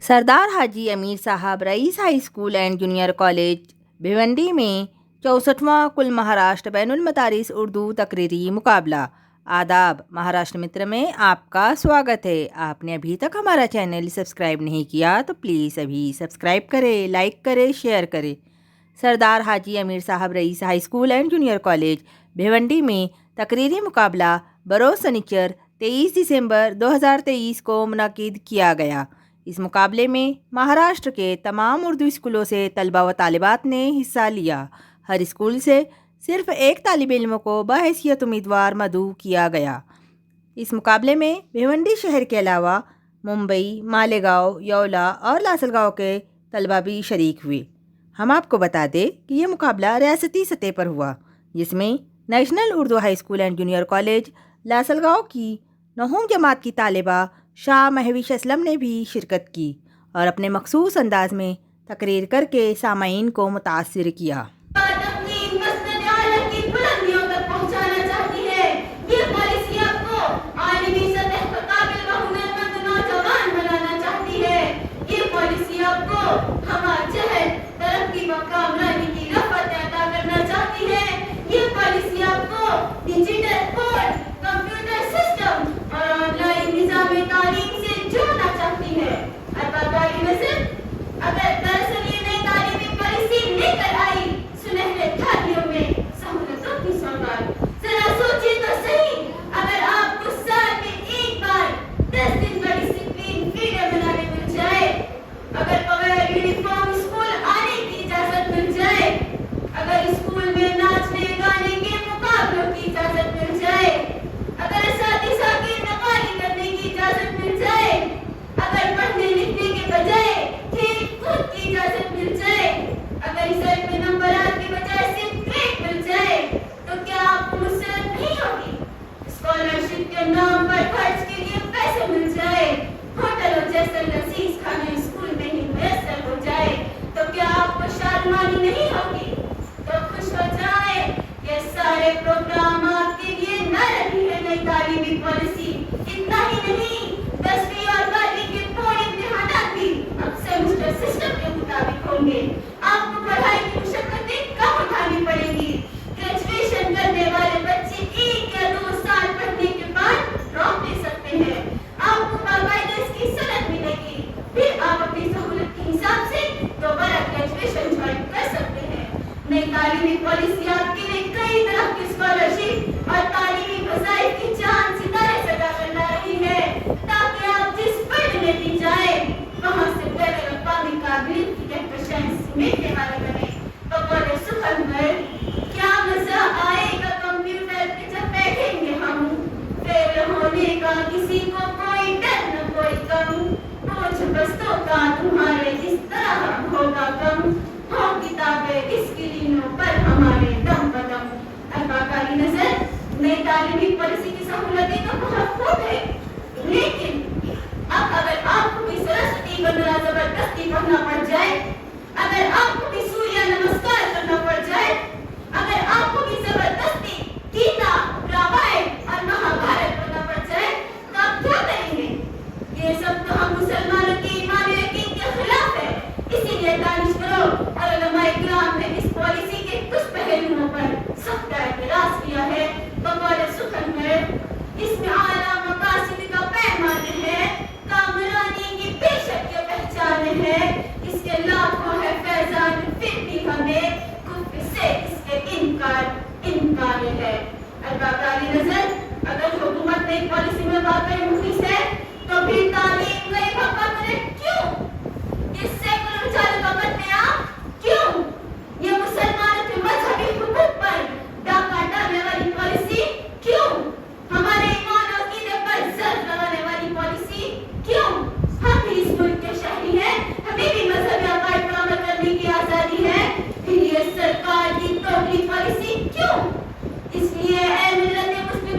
Sardar Haji Amir Sahab Rais high school and junior college Bhiwandi میں 64واں کل مہاراشٹر بین المدارس اردو تقریری مقابلہ آداب مہاراشٹر متر میں آپ کا سواگت ہے۔ آپ نے ابھی تک ہمارا چینل سبسکرائب نہیں کیا تو پلیز ابھی سبسکرائب کرے، لائک کرے، شیئر کرے۔ سردار Haji Amir Sahab Rais high school and junior college Bhiwandi میں تقریری مقابلہ بروز سنیچر 23 دسمبر 2023 کو منعقد کیا گیا۔ اس مقابلے میں مہاراشٹر کے تمام اردو اسکولوں سے طلبہ و طالبات نے حصہ لیا۔ ہر اسکول سے صرف ایک طالب علم کو بحیثیت امیدوار مدعو کیا گیا۔ اس مقابلے میں بھیونڈی شہر کے علاوہ ممبئی، مالیگاؤں، یولا اور لاسلگاؤں کے طلبہ بھی شریک ہوئے۔ ہم آپ کو بتا دیں کہ یہ مقابلہ ریاستی سطح پر ہوا، جس میں national Urdu high school and junior college Lasalgaon کی 9ویں جماعت کی طالبہ شاہ مہوش اسلم نے بھی شرکت کی اور اپنے مخصوص انداز میں تقریر کر کے سامعین کو متاثر کیا۔ تعلیمی پالیسیات کے لیے کئی طرح کی اسکالرشپ اور تعلیمی وظائف کی چاند ستارے سجا کر لا رہی ہے، تاکہ آپ جس فیلڈ میں بھی جائیں وہاں سے بین الاقوامی قابلیت کی کہکشائیں سمیٹنے والے بنے۔ بقول سخنور کیا مزہ آئے گا کمپیوٹر پہ جب بیٹھیں گے ہم، فیل ہونے کا کسی کو کوئی ڈر نہ کوئی غم، بوجھ بستوں کا تمہارے اس طرح ہوگا کم، ہو کتابیں اسکرینوں پر ہمارے دم بدم۔ ارباب نظر نئی تعلیمی پالیسی کی سہولتیں تو بہت خوب ہے، لیکن اب اگر آپ کو بھی سرسوتی وندنا زبردستی پڑھنا پڑ جائے، اگر آپ کو بھی سوریہ نمسکار کرنا پڑ جائے، اگر آپ کو بھی زبردستی گیتا، رامائن اور مہابھارت پڑھنا پڑ جائے تو آپ کیا کریں گے؟ یہ سب تو ہم مسلمانوں کے ایمان و یقین کے خلاف ہے۔ اسی لیے دانشوروں اور علماء کرام نے اس پالیسی کے کچھ پہلوؤں پر سخت اعتراض کیا ہے۔ بقول سخنور اس میں اعلیٰ مقاصد کا پیمانہ ہے، کامرانی کی بے شک یہ پہچان ہے، اس کے لاکھوں ہے فیضان پھر بھی ہمیں کفر سے اس کے انکار ہے۔ ارباب نظر اگر حکومت نئی پالیسی میں واقعی مخلص ہے تو پھر تعلیم کا یہ بھگا کرے کیوں؟ یہ سیکولر چالوں کا بدنام کیوں؟ یہ مسلمانوں کے مذہبی حقوق پر ڈاکہ ڈالنے والی پالیسی کیوں؟ ہمارے ایمان اور عقیدے پر ضرب لگانے والی پالیسی کیوں؟ ہم بھی اس ملک کے شہری ہیں، ہمیں بھی مذہبی عقائد پر عمل کرنے کی آزادی ہے، پھر یہ سرکار کی توہین پالیسی کیوں؟ اس لیے اے ملت مسلم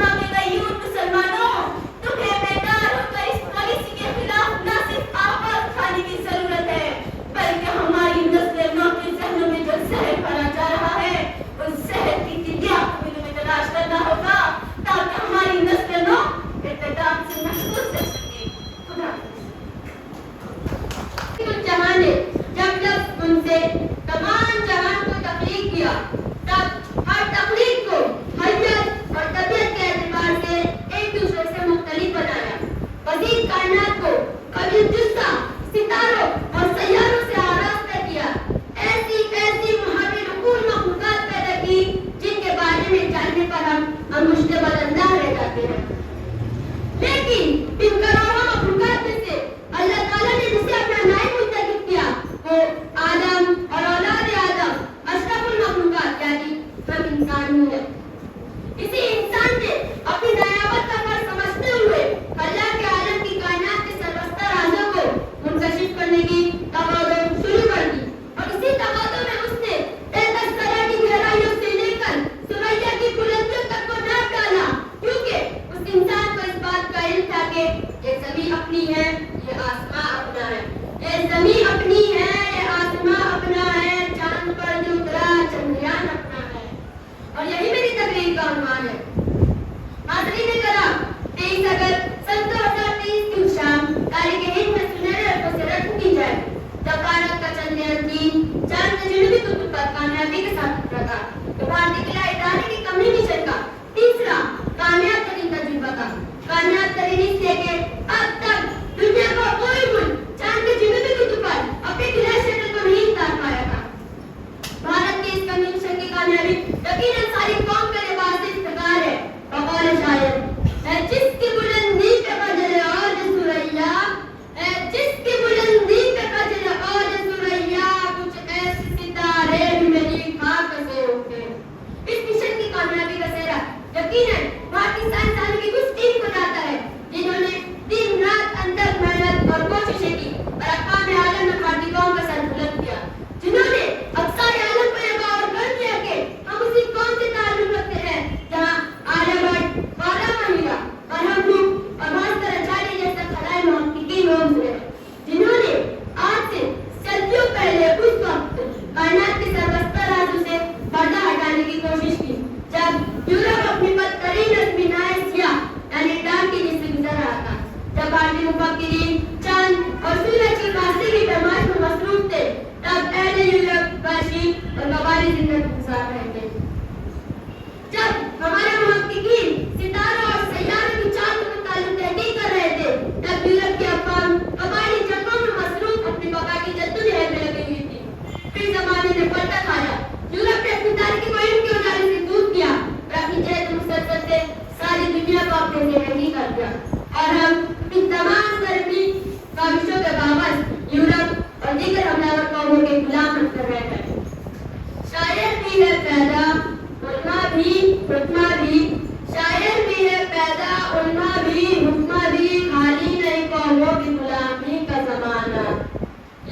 कामयाबी के साथ पूरा था। तो भारतीय खिलाई इदारे की कम्युनिकेशन का तीसरा कामयाब तरीन तजुर्बा था। कामयाब तरीन इसलिए कि अब तक दुनिया का कोई मुल्क चांद के जनूबी कुतुब पर अपने खिलाई क्षेत्र को नहीं उतार पाया था। भारत की इस कम्युनिकेशन की कामयाबी यकीनन सारी कौम के लिबास से इफ्तिखार है। बकौल शायर है जिसकी बुलंदी पे कजर और सुरैया, है जिसकी बुलंदी पे कजर और सुरैया, कुछ ऐसे सितारे भी मेरी खाक से उठे। इस मिशन की कामयाबी का सेहरा यकीनन भारतीय साइंसदानों की उस टीम को जाता है जिन्होंने दिन रात अंदर मेहनत और कोशिशें की और अक़वाम आलम में भारतीय कौम का सर बुलंद किया, जिन्होंने अक्सर आलम को यह गौर कर दिया कि हम उसी कौम से ताल्लुक रखते हैं जहाँ आर्यभट्ट, गौतम महिला और हम लोग और भास्कराचार्य जैसे खलाए मुहक्किकीन होम हुए, जिन्होंने आज से सदियों पहले उस वक्त कायनात के सर्वस्तर राजों से पर्दा हटाने की कोशिश की जब यूरोप अपनी बदतरीन अज़मीनाए सियाह यानी डार्क एज से गुजर रहा था, जब भारतीय मुफक्किरीन चांद और सूरज की काशी की पैमाइश में मसरूफ थे, तब अहले यूरोप वाशी और कबायली जिंदगी गुजार रहे थे। जब हमारे मुहक्किकीन सितारों और सैयारों की चाल के मुतालिक तहकीक कर रहे थे, तब यूरोप की अक़वाम कबायली जंगों में मसरूफ अपनी बका की जद्दोजहद में लगी हुई थी। फिर ज़माने ने पलटा खाया, यूरोप ने अपनी तारीख़ को इल्म के उजाले से दूर किया और अपनी जहद मुसलसल से सारी दुनिया को अपने ज़हनी कर दिया, और हम इन तमाम ज़रूरी काविशों के बावजूद यूरोप और दीगर हमलावर कौमों के गुलाम बनकर रह गए। शायर भी है पैदा उल्मा भी हुक्मा भी, शायर भी है पैदा उल्मा भी हुक्मा भी, खाली नहीं कौमों की गुलामी का ज़माना।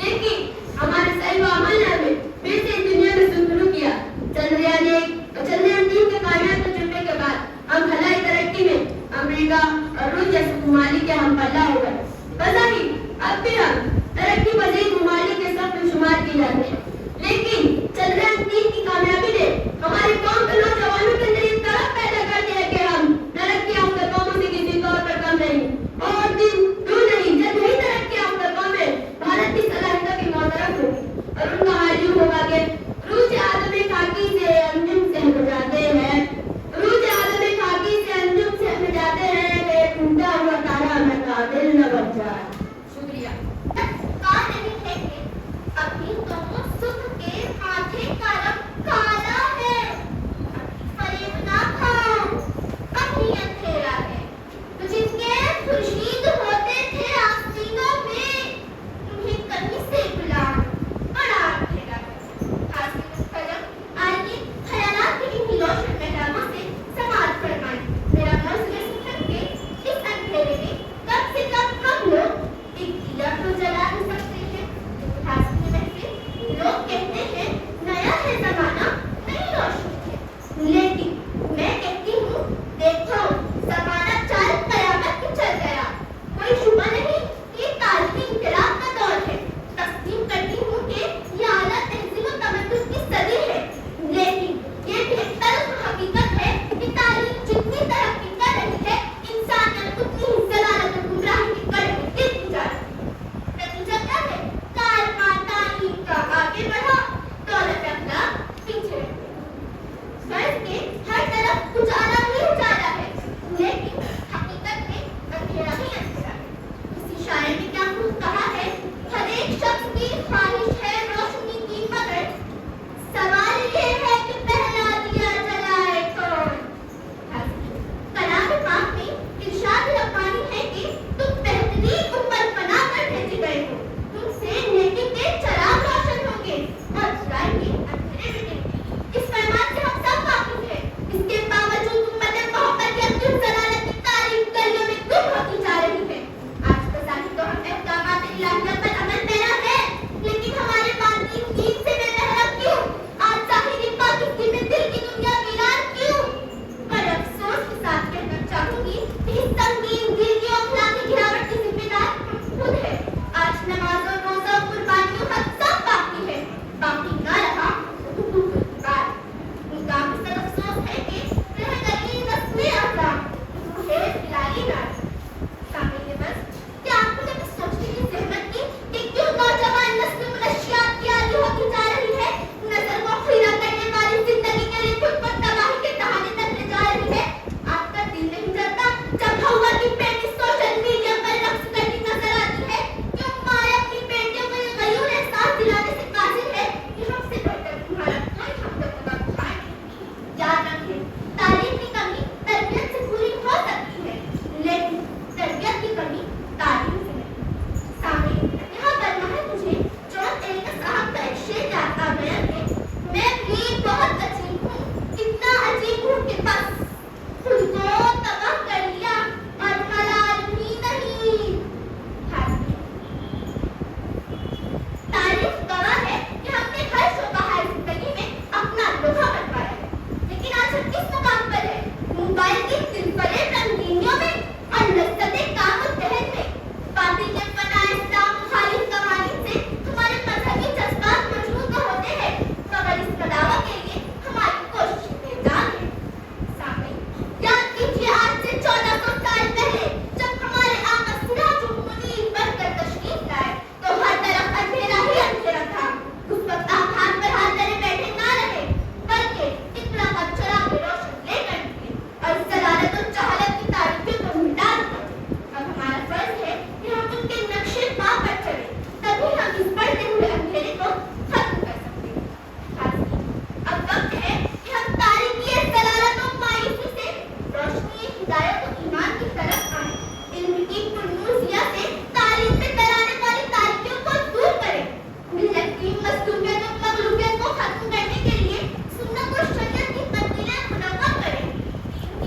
लेकिन हमारे सही व अमल ने फिर से इस दुनिया में शुरू किया। चंद्रयान 1 और चंद्रयान 3 के कामयाब तजुर्बे के बाद हम खलाई तरक्की में अमेरिका और रूस जैसे ममालिक के हम पल्ला हो गए। बज़ाहिर अब भी हम तरक्की पजीर ममालिक के साथ में शुमार की जाते हैं, लेकिन चंद्रयान 3 की कामयाबी ने हमारी कौम के नौजवानों के अंदर इस तरह पैदा कर दिया कि हम तरक्की याफ्ता कौमों से किसी तौर पर कम नहीं और दिन दूर नहीं, जब यही तरक्की याफ्ता कौमें भारत की सलाहियतों की मोहतरम होगी और उनका हाल यूं होगा कि रूज आदम खाकी से अंजुम से हम जाते हैं, रूज आदम खाकी से अंजुम से हम जाते हैं कि टूटा हुआ तारा में काबिल न बन जाए। शुक्रिया।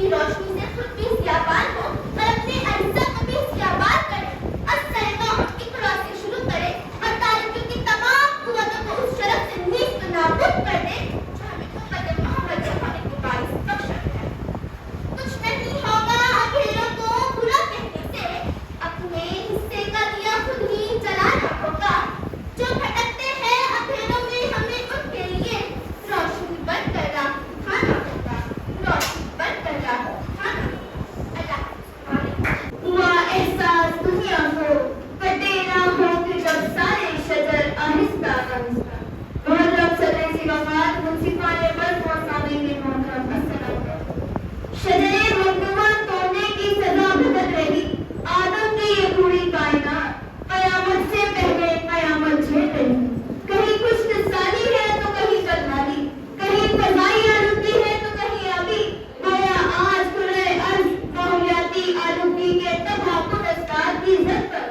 की रोशनी से खुद भी सियाबान हो और अपने अज्जा को भी सियाबान करे और सरेगाम इकरा से शुरू करे और तारीखों की तमाम कुव्वतों को उस शरफ से नीस्त नाबूद कर दे जो हमें उम्मत मोहम्मद से होने को बाइस बख्शा है। कुछ नहीं होगा अंधेरों को बुरा कहने से, अपने हिस्से का दिया खुद ही जलाना होगा। जो भटकते हैं अंधेरों में हमें उनके लिए रोशनी बंद कर खाना होगा, रोशनी बंद कर खाना। अल्लाह हुआ एहसास दुनिया को कटे ना हो कि जब सारे शजर आहिस्ता आहिस्ता मुहर्रम सदर सी वफात मुंसिफाने पर पहुंचाने में मोहतरम अस्सलाम। शजरे मखदूमा तोड़ने की सजा भुगत रही आदम की ये पूरी कायनात कयामत से पहले कयामत झेल रही। कहीं कुछ साली है तो कहीं कतवाली, कहीं फजाई आलूगी है तो कहीं आबी। गोया आज खुले अर्ज माहौलियाती आलूगी के तबाहकुन अस्ताद की जद पर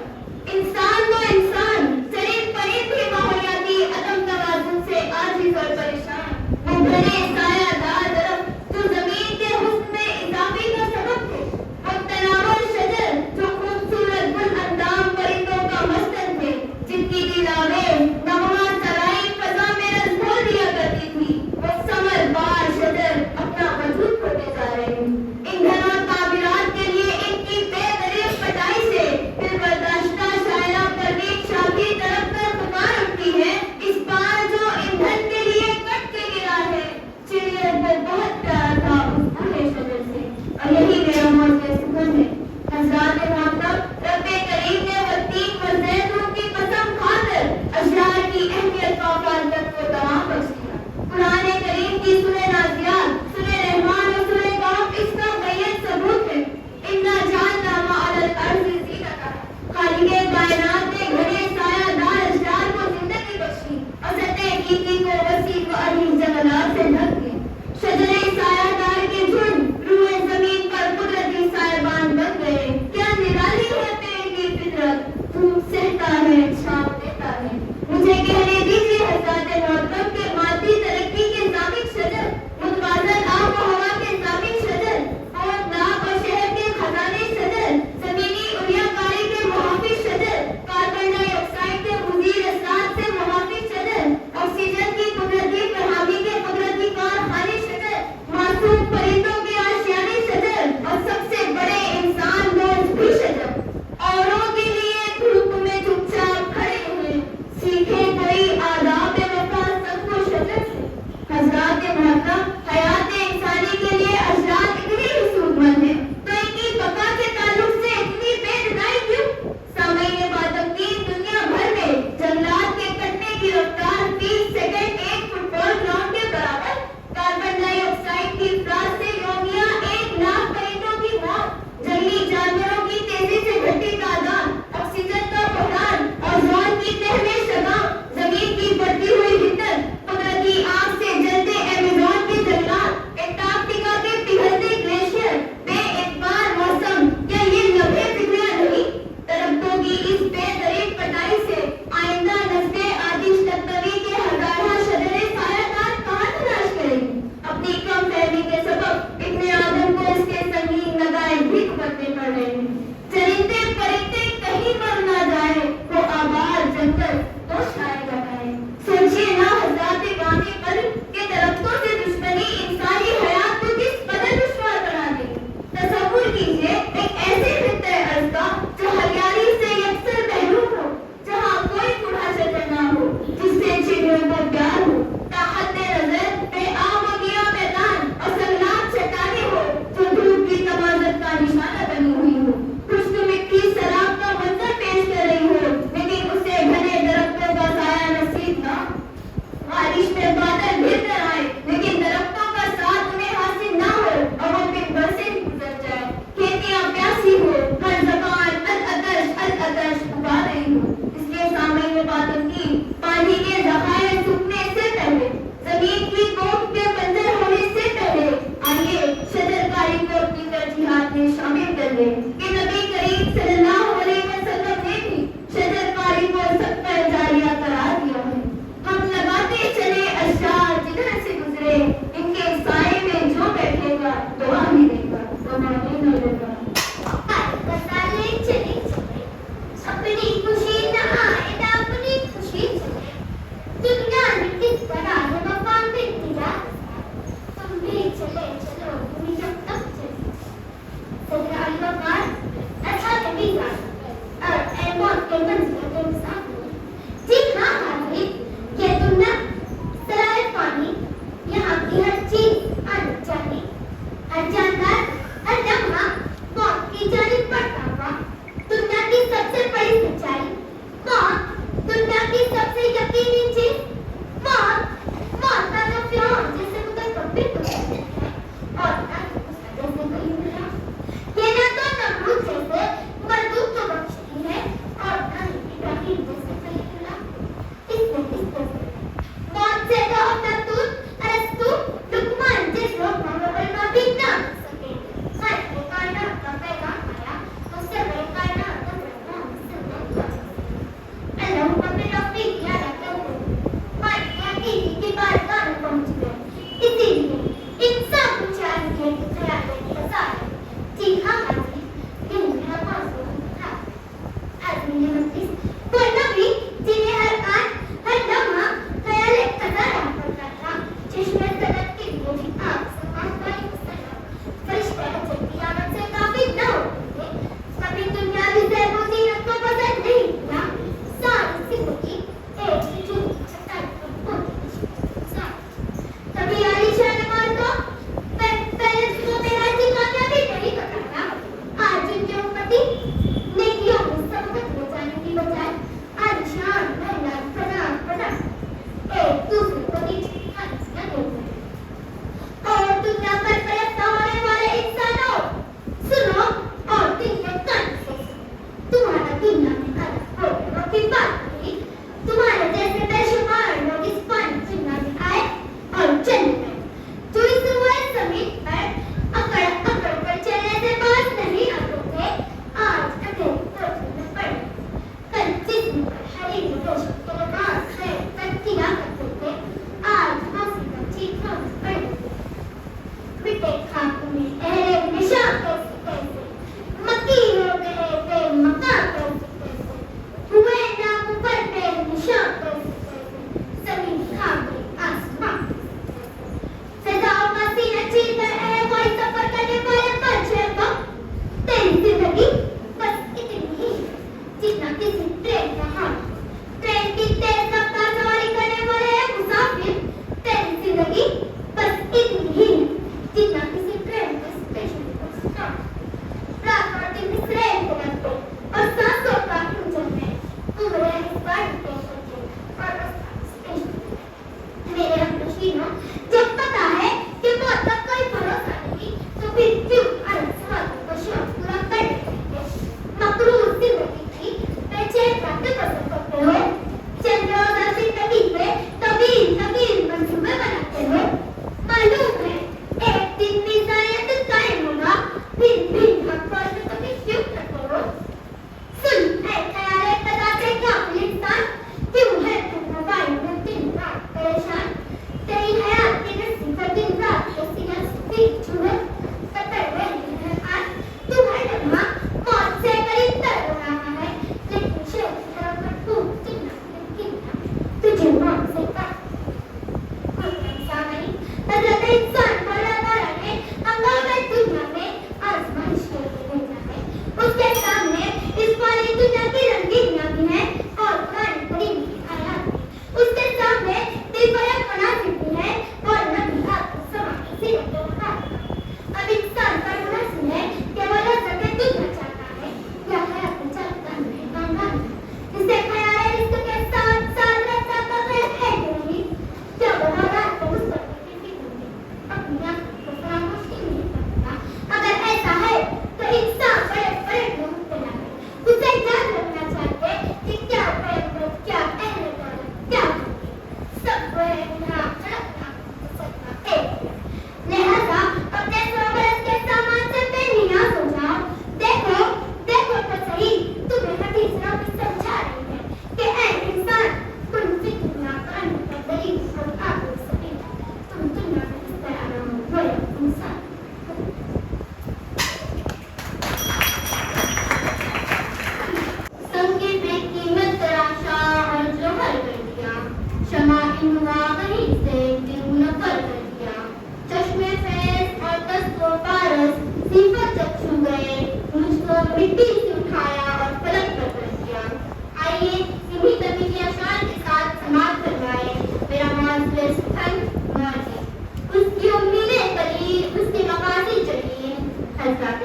इंसान वो इंसान शरीर परीब भी माहौलियाती अदम तवाज़ुन से आजिज़ और परेशान। वो घने सायादार दरख्त जो जमीन के हुस्न में इजाफे का सबब थे, वो तनावर शजर जो खूबसूरत गुल अंदाम परिंदों का मस्कन थे, जिनकी नीलावें नगमा सराई फजा में रस घोल दिया करती थी, वो समरबार शजर अपना वजूद खोते जा रहे हैं। ईंधन और ताबीरात के लिए इनकी बेदरीग कटाई से दिलबर्दाश्ता शायरा परवीन शाह की तरफ कर पुकार उठती है। इस बार जो ईंधन के लिए कट के गिरा है, चिड़िया को बहुत प्यार था उस बूढ़े शजर से, और यही मेरा मौत के सुकून है। हज़रात मोहतरम रब्बे करीम ने वतीन व ज़ैतून की कसम खाकर अशरार की अहमियत व फाज़िलत को तमाम बख्श दिया। कुरान करीम की सूरह नाज़ियात, सूरह रहमान और सूरह कहफ इसका मुअय्यद सबूत है। इन्ना जअलना मअल अर्ज़ि ज़ीनतहा, खालिक़े कायनात ने घने सायादार अशरार को जिंदगी बख्शी और ज़त-ए-हकीकी को वसीअ व अजीम जंगलात से ढक दिया। शजरे सायादार के झुंड रूए ज़मीन पर कुदरती सायाबान बन गए। क्या निराली है पेड़ की फितरत, धूप सहता है छाँव देता है। मुझे कहने दीजिए हज़रात मोहतरम के मादी तरक्की के ज़ामिक शजर, मुतवाज़न आब व हवा के ज़ामिक शजर, और नाक और शहर के खजाने शजर, ज़मीनी उलियाकारी के मुहाफ़िज़ शजर, कार्बन डाइऑक्साइड के मुज़ीर असरात से मुहाफ़िज़ शजर, ऑक्सीजन की कुदरती फरहमी के कुदरती कारखाने शजर, मासूम परिंदों के आशियाने शजर, और सबसे बड़े इंसान दोस्त भी शजर। औरों के लिए धूप में चुपचाप खड़े हैं, सीखे कोई आदाब वफा सबको शजर से। हज़रात मोहतरम हयात इंसानी के लिए अशरार इतनी ही सूदमंद है, तो इनकी बका के ताल्लुक से इतनी बेदनाई क्यों? सामईन बातमकीन दुनिया भर में जंगलात के कटने की रफ्तार 30 सेकंड 1 फुटबॉल ग्राउंड के बराबर। कार्बन डाइऑक्साइड की अफराज से यौमिया 1 लाख परिंदों की मौत, जंगली जानवरों की तेजी से घटती तादाद, ऑक्सीजन का बहरान, ओज़ोन की तह में शगा, जमीन की बढ़ती हुई हिद्दत, कुदरती आग से जलते अमेज़न के जंगलात, एंटार्कटिका के पिघलते ग्लेशियर, बेएतबार मौसम, क्या ये लम्हे फिक्रियां नहीं? दरख्तों की इस बेदरीग कटाई से आइंदा नस्लें आतिश तख्तवी के हज़ारों शजरे सायादार कहाँ तलाश करेंगी? अपनी कम फहमी के सबब इब्ने आदम को इसके संगीन नगाए भी भुगतने पड़ रहे हैं। चरिंदे परिंदे कहीं मर ना जाए, वो आबाद जंगल तो शायद लगाए। सोचिए ना हज़रात गाने पर के दरख्तों से दुश्मनी इंसानी हयात को किस कदर दुश्वार बना देगी। तसव्वुर कीजिए एक ऐसे खित्ते अर्ज़ का जो हरियाली से यकसर महरूम हो, जहाँ कोई कूड़ा शजर ना हो, जिससे चिड़ियों को प्यार हो, ताहत नज़र बेआब व गिया मैदान और संगलाब चट्टानें हो, जो धूप की तमाज़त का निशाना बनी हुई हो, खुश्क मिट्टी शराब का मंजर पेश कर रही हो, लेकिन उसे घने दरख्तों का साया नसीब ना। बारिश में बादल गिर कर आए, लेकिन दरख्तों का साथ उन्हें हासिल ना हो और वो दिन भर से गुजर जाए। खेतियां प्यासी हो, हर ज़बान अल-अतश उगा रही हो। इसलिए सामईन बातमकीन पानी के ज़खायर सूखने से पहले, जमीन की कोख के बंजर होने से पहले, आइए शजरकारी को अपनी तरजीहात में शामिल कर लें कि नबी करीम सल्लल्लाहु अलैहि वसल्लम ने भी शजरकारी को सत्तर जारिया करार दिया है। हम लगाते चले अशरार जिधर से गुजरे, इनके साए में जो बैठेगा दुआ ही देगा। इंतजार और मौत के मंजिलों के मुसाफिर। जी हाँ हाजिर, ये दुनिया सराय पानी, यहाँ की हर चीज आनी जानी, हर जानदार हर लम्हा मौत की जानिब बढ़ता हुआ। दुनिया की सबसे बड़ी सच्चाई मौत, दुनिया की सबसे यकीनी चीज मौत। मौत का तो फिरौन जैसे मुझे कभी पसंद नहीं है और ना ही मूसा जैसे कोई मिला। ये ना तो नमरूद जैसे मरदूद को बख्शती है और ना ही इब्राहिम जैसे कोई मिला। मौत से तो अपना दूध अरस्तु लुकमान जैसे लोग मामला भी ना मिल सके। खाए के कायनात का पैगाम आया, उससे बड़े कायनात का पैगाम उससे बड़ा अल्लाह हमें रफ़ी किया रहता है। मानिया की बारगाह में पहुंच गए, इसीलिए इंसान को चाहिए कि ख्याल रखे सारे। जी हाँ हाजी, ये मेरा मौजूद था। आदमी ने कोई नबी जिन्हें हर आज हर लम्हा ख्याल कज़ा रहा करता था, चश्मे सनत के लिए भी आग से आसमानी मुसल्लम फरिश्ते अजब की आमद से काफी न होते थे। कभी दुनियावी ज़ेब व ज़ीनत को पसंद नहीं किया। सारी जिंदगी एक ही झूठी चट्टान पर बोलती कभी आलीशान इमारत को पहले तो मेरा जी कामयाबी नहीं बताता। आज उनके उम्मती नेकियों में सबकत ले जाने की बजाय आलीशान महला बना एक दूसरे को नीचे दिखाने लगे हुए। और दुनिया पर फरिश्ता होने वाले इंसानों, सुनो और दिल के कान से सुनो। तुम्हारा दुनिया में अलग होने की बात नहीं। तुम्हारे जैसे बेशुमार लोग इस पानी दुनिया में आए और चले गए, जो इस रुए जमीन पर अकड़ कर चलने से बाज नहीं आते थे, आज अकेले कोठरी में पड़े। कल जिस्म पर हरीरी रेशम के लिबास से तकिया करते थे, आज फांसी का चीखा में पड़े। मिटे खाक में अहले निशान कैसे कैसे, मक्की हो गए बेमकान कैसे कैसे, हुए नाम पर बेनिशान कैसे कैसे, जमीन खा गई आसमां कैसे कैसे। फिजाओं का सीना चीर कर है कोई सफर करने वाले पंछी वक्त। तेरी जिंदगी बस इतनी ही है जितना किसी ट्रेन का हाथ। ट्रेन की तेज रफ्तार सवारी करने वाले एक मुसाफिर। तेरी जिंदगी बस इतनी ही है जितना किसी ट्रेन का स्टेशन पर स्टॉप। रात और दिन इस रेल के डब्बे और सांसों का इंजन में उम्र इस गाड़ी के चलते और रास्ता स्टेशन पे। मेरे हमनशीनों, जब पता है कि मौत का कोई भरोसा नहीं, तो फिर क्यों अलग सवालों का शौक पूरा करने लगे? मकरूर जिंदगी की बेचैन बातें पसंद करते हो, चंद रोज़ा जिंदगी पे तवील मंसूबे बनाते हो। मालूम है एक दिन मीज़ानियत कायम होगा, फिर भी हक पर कभी क्यों करते हो? सुन ऐ ख्याल कदा से काफिल इंसान, क्यों है तुम मोबाइल में दिन रात परेशान? तेरी हयात के नसीब पर दिन रात के सीना से छुए कतर रहे हैं आज। तुम्हारा लम्हा मौत से करीब तर हो रहा है, लेकिन शेर की तरह मजबूर चिन्ना तुझे मौत से कोई इंसान नहीं। हज़रत इंसान मौला ताला ने हंगामे दुनिया में आज़माइश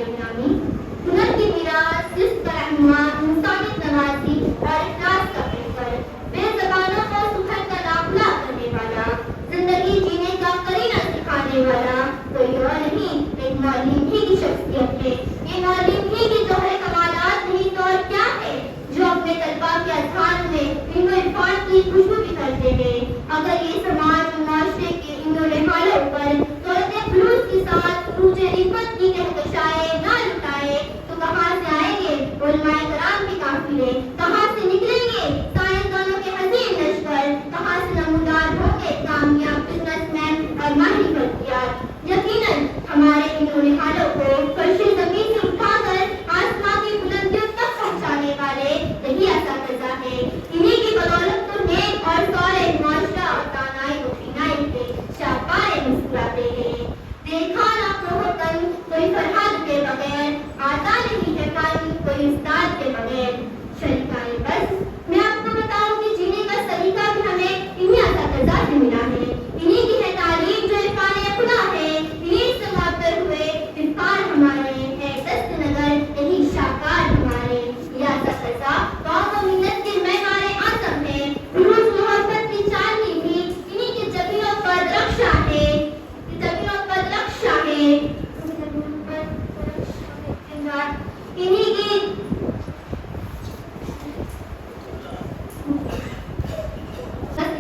گرامی، ہنر کی میراث جس کا رہنما انسانیت نوازی اور اخلاص کا محور، بے زبانوں کو سکھڑ کا داخلہ کرنے والا، زندگی جینے کا قرینہ سکھانے والا کوئی اور نہیں ایک معلم ہی کی شخصیت ہے۔ یہ معلم ہی کی جوہر کمالات نہیں تو اور کیا ہے، جو اپنے طلباء کے اذہان میں علم و عرفان کی خوشبو بکھیرتے ہیں۔ اگر یہ سماج و معاشرے کے ان نحالوں پر توڑتے خلوص کے ساتھ عروج رفعت کی کہکشائیں نہ لٹائے تو کہاں سے آئیں گے علماء کرام کے قافلے، کہاں سے نکلیں گے سائنسدانوں کے حسین لشکر، کہاں سے نمودار ہوں گے کامیاب بزنس مین اور ماہر فلکیات۔ یقیناً ہمارے ان نحالوں کو فرش زمین سے اٹھا کر آسمان کی بلندیوں تک پہنچانے والے یہی اساتذہ ہیں۔ انہیں کی بدولت تو نیک اور صالح معاشرہ اور دانائی و بینائی کے شاہکار مسکراتے ہیں۔ دیکھا نہ کوہتن کوئی فرحت کے بغیر، آتا نہیں ہے فن کوئی استاد کے بغیر۔ شریکائے بس میں آپ کو بتاؤں کہ جینے کا سلیقہ بھی ہمیں انہیں اساتذہ سے ملا ہے۔ انہیں کی ہے تعلیم جو عرفان خدا ہے، انہیں سے معطر ہوئے عرفان ہمارے ہے دست نگر یہی شاہکار ہمارے۔ یہ اساتذہ قوم و ملت کے معمار اعظم ہیں، روز محبت کی چاندنی بھی انہیں کے جبینوں پر رخشاں ہے، جبینوں پر رخشاں ہے، انہیں کی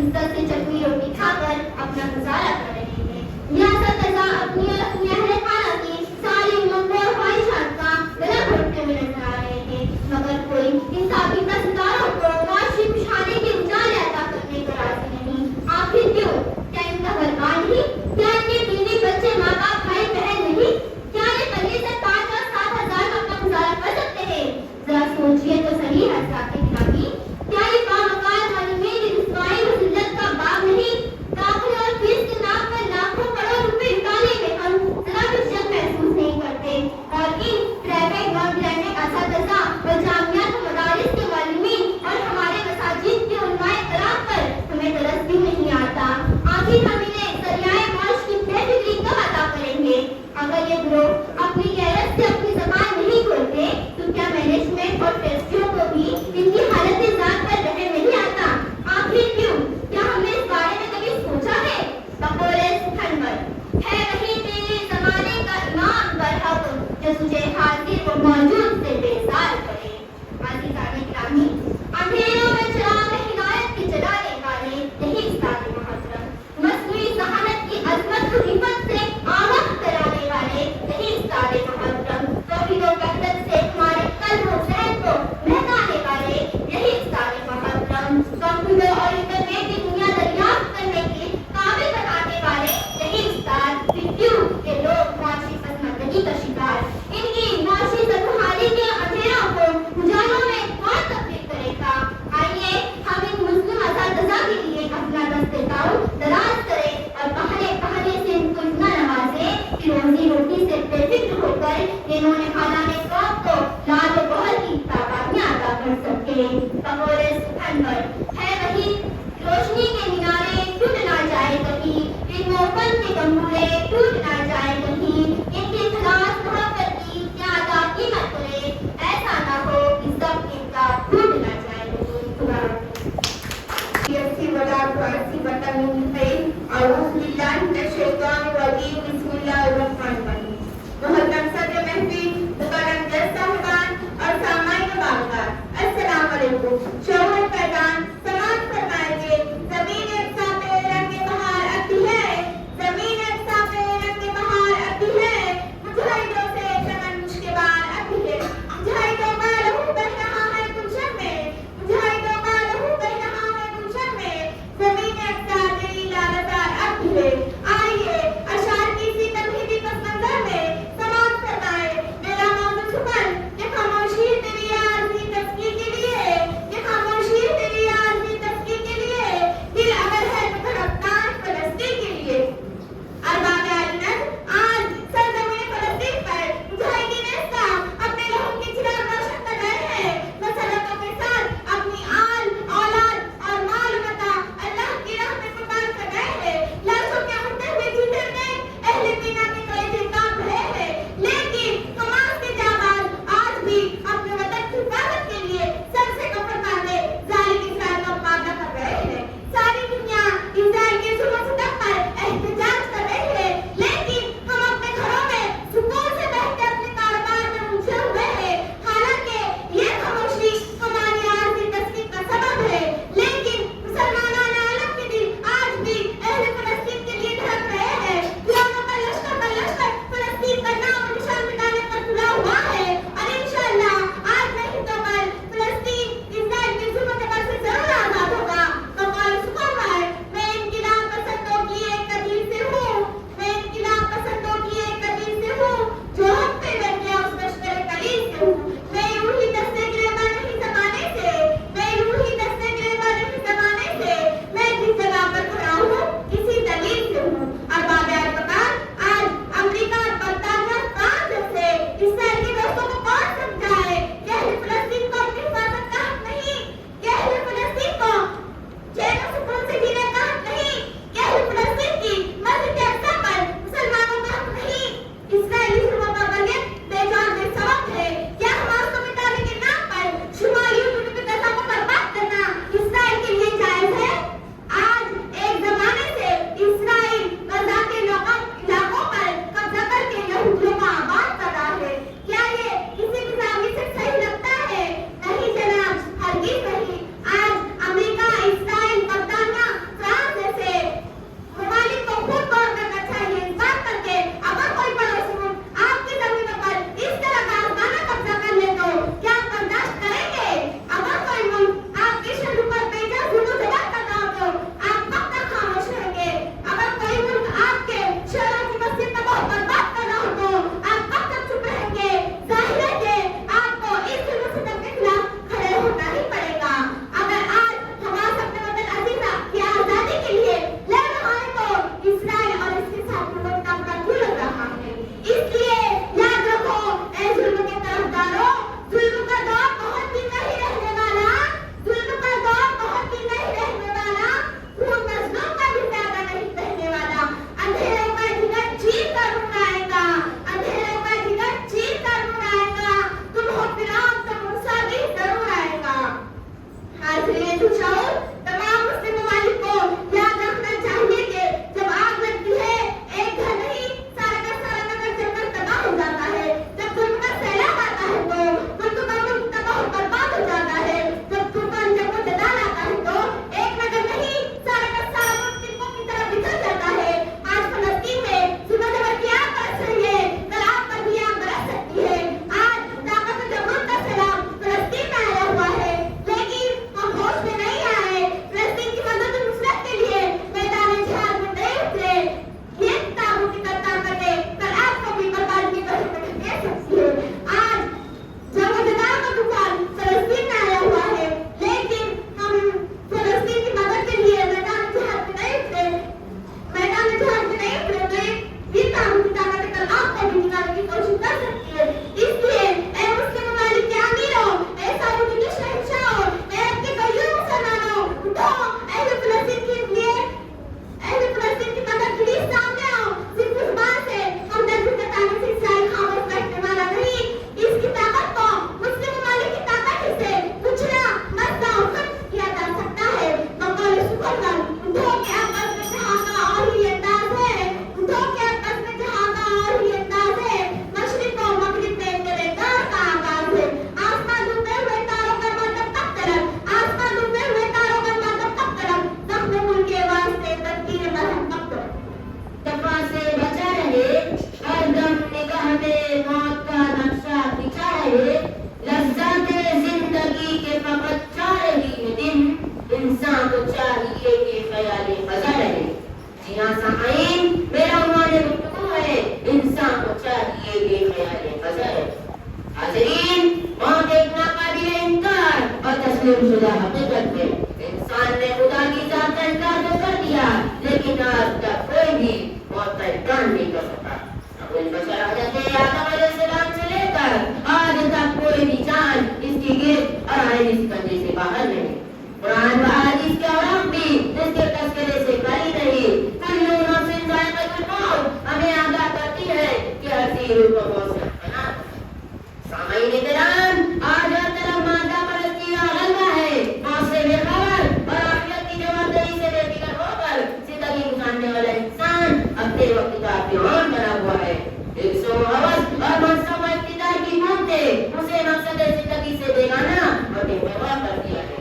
عزت سے چٹنی روٹی کھا کر اپنا گزارا کر رہے ہیں۔ یہ اساتذہ اپنی اور اپنی اہل خانہ کی ساری امنگوں اور خواہشات کا گلا گھونٹتے ہوئے نظر آ رہے ہیں، مگر کوئی ان تابندہ ستاروں کو معاشی خوشحالی کے اجالے عطا کرنے کو راضی نہیں۔ آخر کیوں؟ کیا ان کا فرمان نہیں؟ کیا ان کے بیوی بچے ماں باپ بھائی بہن نہیں؟ کیا یہ پلے سے 5 اور 7 ہزار کا اپنا گزارا کر سکتے ہیں؟ ذرا سوچئے تو صحیح حضرات گرامی، کیا یہ باوقار معلومین کی رسوائی و ذلت کا باغ نہیں؟ داخلے اور فیس کے نام پر لاکھوں کروڑ روپے ڈالے میں ہم ذرا بھی شک محسوس نہیں کرتے، اور ان پرائیویٹ نان برانڈڈ اساتذہ اور جامعات و مدارس کے معلمین اور ہمارے مساجد کے علماء کرام پر ہمیں ترس بھی نہیں آتا۔ آخر ہم انہیں ذریعہ معاش کی بے فکری کب عطا کریں گے؟ اگر یہ گروہ اپنی غیرت سے اپنی زبان نہیں کھولتے تو کیا مینجمنٹ اور ٹیسٹیوں کو بھی ان کی حالت ذات پر رحم نہیں آتا؟ آخر کیوں؟ کیا ہم نے اس بارے میں کبھی سوچا ہے؟ بقول سکندر ہے وہی تیرے زمانے کا امام برحق جو تجھے حاضر و موجود سے بیزار کرے۔ عزیزان گرامی، اندھیروں میں چراغ ہدایت کے جلانے والے یہی استاد محترم، مصنوعی ذہانت کی عظمت و حکمت سے آگاہ کرانے والے یہی استاد محترم، توحید و وحدت سے ہمارے قلب و ذہن کو مہکانے والے یہی استاد محترم، کمپیوٹر اور انٹرنیٹ کی دنیا دریافت کرنے کے قابل بنانے والے یہی استاد، یوٹیوب کے لوگ معاشی پسماندگی کا شکار، ان کی معاشی بدحالی کے اندھیروں کو اجالوں میں کون تبدیل کرے گا؟ آئیے ہم ان مسلم اساتذہ کے لیے اپنا دست تعاون دراز کریں اور پہلے پہلے سے ان کو اتنا نوازیں کہ روزی روٹی سے بے فکر ہو کر انہوں نے خاندان قوم کو لال و بہل کی تابانیاں عطا کر سکے۔ بقول سکندر ہے وہی روشنی کے مینارے ٹوٹ نہ جائے کہیں، علم و فن کے گنگولے ٹوٹ نہ جائے کہیں، ان کی اخلاص محبت کی کیا ادا قیمت کرے، ایسا نہ ہو کہ سب ان کا ٹوٹ نہ جائے کہیں۔ خدا محترم صدر محفل، مکرم جج صاحبان اور سامعین باغبان، السلام علیکم۔ شوہر پیغام سماعت فرمائیں گے۔ زمین یکساں پہ رنگ بہار اب بھی ہے، زمین یکساں پہ तस्लीम शुदा हकीकत है। इंसान ने खुदा की जात का इनकार तो कर दिया, लेकिन आज तक कोई भी मौत का इनकार नहीं कर सका। अबुल बशर हज़रत आदम अलैहिस्सलाम से लेकर आज तक कोई भी जान इसकी गिरफ्त और आइन इस बंदे से बाहर नहीं। कुरान व हदीस के औराक भी इसके तस्करे से खाली नहीं। कुल्लु नफ्सिन ज़ाइक़तुल मौत हमें आगाह करती है कि हर चीज़ को मौत से फना। सामाईन इकराम, आज हर तरफ मादा परस्ती का गलबा है। मौत से बेखबर और आखिरत की जवाबदेही से बेफिक्र होकर जिंदगी गुजारने वाला इंसान अपने वक्त का दीवान बना हुआ है। एक सौ हवस और मनसब व इक़्तिदार की मौत ने उसे मकसद जिंदगी से बेगाना और बेपरवाह कर दिया है।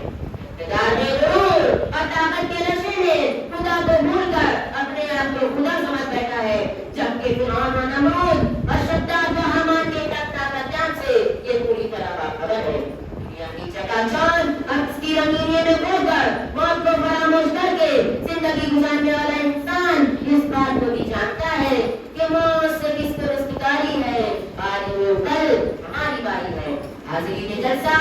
इक़्तिदार में गुरूर और ताकत के नशे में खुदा को भूलकर अपने आप को खुदा समझ बैठा है, जबकि फिरौन व नमरूद और शद्दाद व हामान के ताकत से ये पूरी तरह बाखबर है। दुनिया की चकाचौंध और इसकी रंगीनियों में खोकर मौत को फरामोश करके जिंदगी गुजारने वाला इंसान इस बात को भी जानता है कि मौत से किस पर उसकी तारी है, आज वो कल हमारी बारी है। हाज़िरीन जलसा,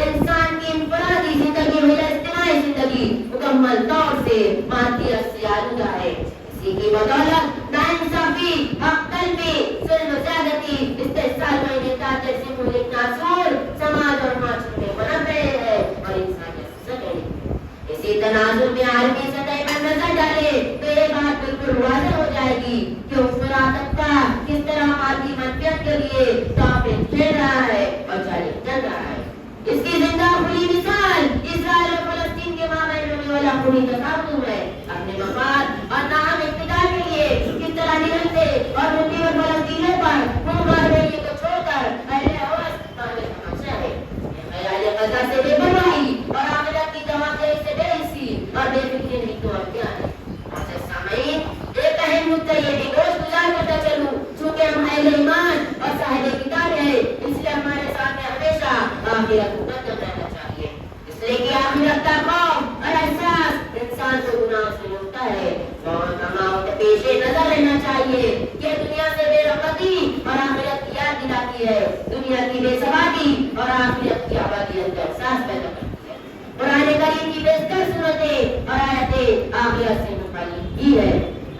इंसान की इनफरादी जिंदगी में इज्तिमाई जिंदगी मुकम्मल तौर से मादियत से आलूदा है। इसी की बदौलत नाइंसाफी, हक़-तलबी, जुल्म, ज़्यादती, इस्तेहसाल व इनकार जैसे मुल्क नासूर समाज और माशरे में पनप रहे हैं और इंसानियत सड़ रही है। इसी तनाज़ुर में आलमी सतह पर नजर डाले तो ये बात बिल्कुल वाज़ेह हो जाएगी कि उस फरासत का किस तरह मादी मनफियत के लिए दांव खेल रहा है और जाली चल रहा है। इसकी जिंदा खुली मिसाल इस्राइल और फलस्तीन के माबैन होने वाला खुली तसादुम है। अपने मफाद और नाम इक़्तिदार के लिए किस तरह निकलते और मुल्की और फलस्तीनियों पर मुंहगार बेली को छोड़कर अहले हवस मांगे तमाशा है। ख़याल क़ज़ा से बेपरवाही और आखिरत की जवाबदेही से बेहिस्सी और बेफिक्री नहीं तो और क्या है। सामाईन, एक अहम मुद्दा ये भी गोश गुजार करता चलूं, चूंकि हम अहले ईमान और साहिब किताब हैं, इसलिए हमारे सामने हमेशा आखिरत को मुक़द्दम रहना चाहिए। इसलिए कि आखिरत का खौफ और एहसास इंसान को गुनाह से रोकता है और तमाम पेशे नजर रहना चाहिए। ये दुनिया से बेरग़बती और आखिरत की याद दिलाती है, दुनिया की बेसवादी और आखिरत की अबदियत का एहसास पैदा करती है। कुरान करीम की बेशतर सूरतें और आयतें आखिरत से मुताल्लिक़ ही है।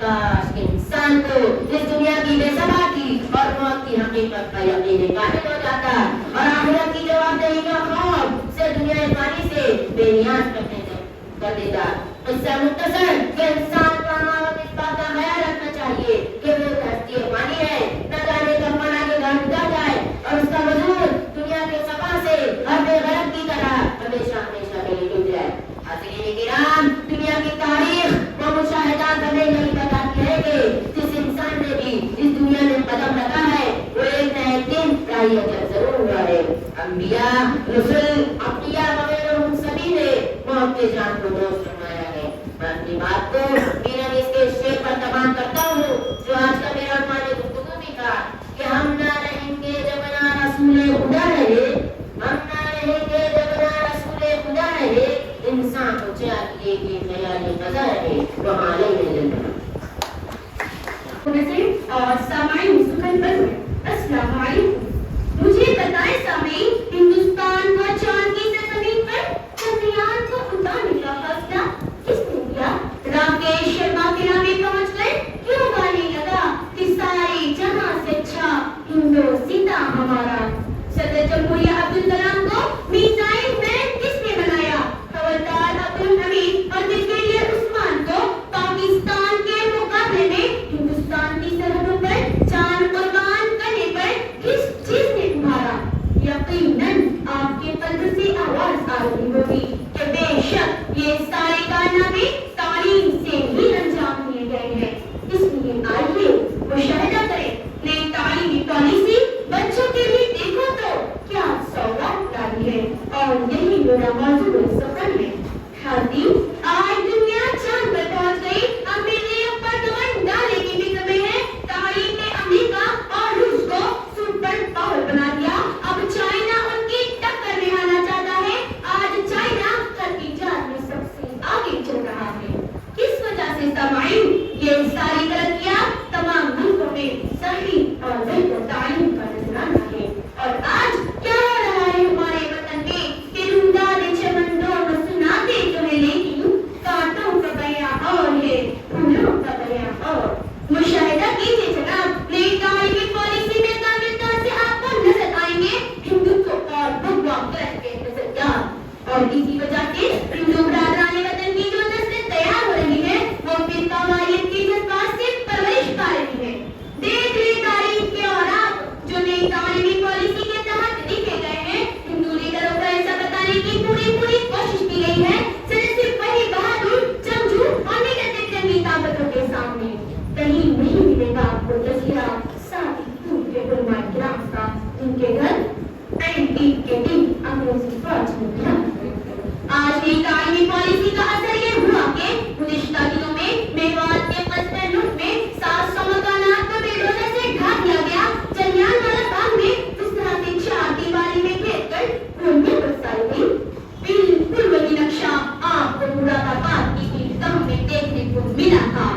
काश कि इंसान को इस दुनिया की बेसवादी और मौत की हकीकत का यकीन कामिल हो जाता और आखिरत की जवाबदेही का खौफ से दुनिया फानी से बेनियाज कर देता। इससे मुख्तसर कि इंसान को हमारा इस बात का ख्याल रखना चाहिए कि वो धरती फानी है, न जाने कब फना के घर उतर जाए और उसका वजूद दुनिया के सफा से हर बेगरत की तरह हमेशा हमेशा के लिए डूब जाए। हाज़िरीन किराम, दुनिया की तारीख व मुशाहिदात हमें नहीं बताती है कि जिस इंसान ने भी इस दुनिया में कदम रखा है वो एक न एक दिन राही अजर जरूर हुआ है। अंबिया, रसूल, अक़िया वगैरह उन सभी ने मौत के जान को दोस्त फरमाया है। मैं अपनी बात को बिना इसके शेर पर तमाम करता हूँ जो आज का मेरा हमारे गुफ्तगू भी था कि हम ना रहेंगे जब ना रसूल खुदा रहे, हम ना रहेंगे जब ना रसूल खुदा रहे, इंसान को चाहिए कि ख्याल क़ज़ा रहे वो हाले में जिंदा। और सामाईन सुखन बन अस्सलाम वालेकुम। मुझे बताएं सामाईन, हिंदुस्तान को चांद की ज़मीन पर चंद्रयान को उतारने का फैसला किसने किया? राकेश शर्मा के नाम पहुंच गए, क्यों गाने लगा कि सारे जहां से अच्छा हिंदोस्तान हमारा। सदर जमहूरिया अब्दुल कलाम को मिसाइल मैन किसने बनाया? हवलदार अब्दुल हमीद और ब्रिगेडियर उस्मान को पाकिस्तान के मुकाबले में हिंदुस्तान की सरहदों पर जान कुर्बान करने पर किस चीज ने तुम्हारा? यकीनन आपके कल्ब से आवाज आ रही होगी कि बेशक ये सारे कारनामे तालीम से ही अंजाम दिए गए हैं। इसलिए आइए मुशाहिदा करें नई तालीमी पॉलिसी बच्चों के लिए। देखो तो क्या सौगात डाली है और यही मेरा मौजूद सफर है। खातिन, आज दुनिया चांद पर पहुंच गई। अमेरिका पर कदम डालने की फिक्र में है। तालीम ने अमेरिका और रूस को सुपर पावर बना दिया। अब चाइना उनकी टक्कर में आना चाहता है। आज चाइना तरक्कीयात में सबसे आगे चल रहा है। किस वजह से सामाईन? ये सारी तरक्कियां तमाम मुल्कों में सही और बेहतर तालीम का नजराना है। और आज क्या हो रहा है हमारे वतन में कि रूदाद آج نئی تعلیمی پالیسی کا اثر یہ ہوا کہ گزشتہ دنوں میں میوات کے قصبے لٹ میں 700 مکانات کو بلڈوزر سے ڈھا دیا گیا. جلیان والا باغ میں جس طرح سے چار دیواری میں گھیر کر گھوڑیاں برسائی گئی, بالکل وہی نقشہ آپ کو مرادآباد کی عیدگاہ میں دیکھنے کو ملا تھا.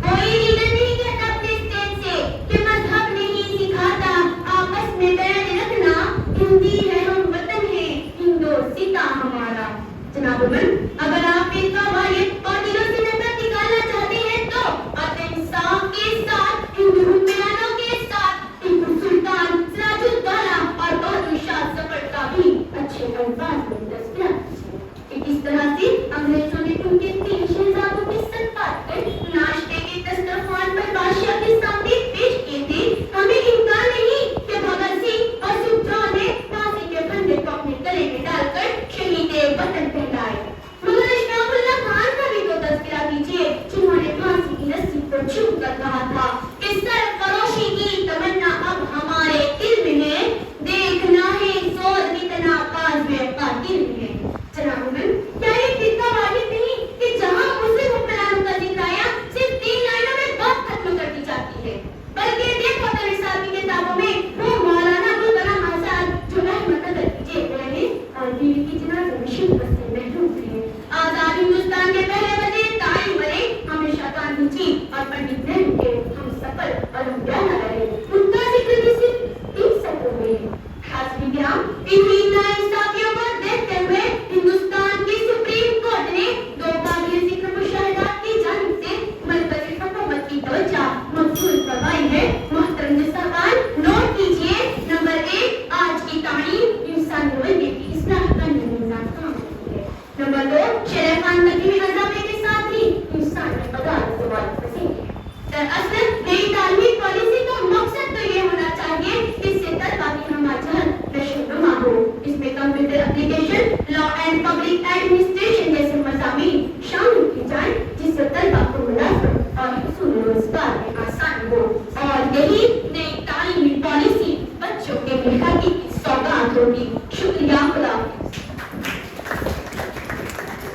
کوئی لیڈر نہیں کہتا اپنے اسٹیج سے کہ مذہب نہیں سکھاتا آپس میں بیعت رکھنا, ہندی ہے ہم وطن ہے ہندوستان ہمارا. جناب عمر, اگر آپ اس کا واحد اور دلوں سے نفرت نکالنا چاہتے ہیں تو آپ انصاف کے ساتھ ہندو حکمرانوں کے ساتھ ٹیپو سلطان, سراج الدولہ اور بہادر شاہ ظفر کا بھی اچھے الفاظ میں تذکرہ کیجیے کہ کس طرح سے انگریزوں نے ان کے 3 شہزادوں کے سر کاٹ کر ناشتے کے دسترخوان پر بادشاہ کے سامنے پیش کیے تھے. ہمیں امکان نہیں کہ بھگت سنگھ اور سکھدیو نے پھانسی کے پھندے کو اپنے گلے میں ڈال کر شہید وطن کہلائے. مگر اشفاق اللہ خان کا بھی تو تذکرہ کیجیے جنہوں نے پھانسی کی رسی پر چھپ کر کہا تھا کہ سرفروشی کی تمنا اب ہمارے دل میں ہے, دیکھنا ہے زور کتنا قاضی قاتل میں ہے. جناب عمر, کیا یہ خطہ واحد نہیں کہ جہاں مسلم حکمرانوں کا ذکر آیا صرف 3 لائنوں میں بات ختم کر دی جاتی ہے, بلکہ دیکھو تو نصاب کی کتابوں میں وہ مولانا ابوالکلام آزاد جو رحمت اللہ کیجیے رہے اور بیوی کی جنازے میں شرکت سے محروم رہے. آزاد ہندوستان کے پہلے وزیر تعلیم بنے ہمیشہ گاندھی جی اور پنڈت نہرو کے ہم سفر اور ہم پیارا رہے. ان کا ذکر بھی صرف 3 سطروں میں ہے. حاضرین کرام, انہی ناانصافیوں کو دیکھتے ہوئے ہندوستان کی سپریم کورٹ نے 2 قابل ذکر مشاہدات کی جانب سے مرکزی حکومت کی توجہ مبذول فرمائی ہے. محترم صاحبان, نوٹ کیجیے. نمبر 1, آج کی تعلیم انسانی رویے کی اصلاح کرنے میں ناکام رہی ہے. نمبر 2, شرع خان تقریبی نظامے کے ساتھ ہی انسان میں بدار زوال پسند ہے. دراصل نئی تعلیمی پالیسی کا مقصد تو یہ ہونا چاہیے کہ اس سے طلبا کی ہمہ جہت نشو و نما ہو. اس میں computer application, law and public administration جیسے مضامین شامل کی جائیں جس سے طلبا کو ملازمت اور حصول روزگار میں آسانی ہو. اور یہی نئی تعلیمی پالیسی بچوں کے لیے حقیقی سوگات ہوگی. شکریہ. خدا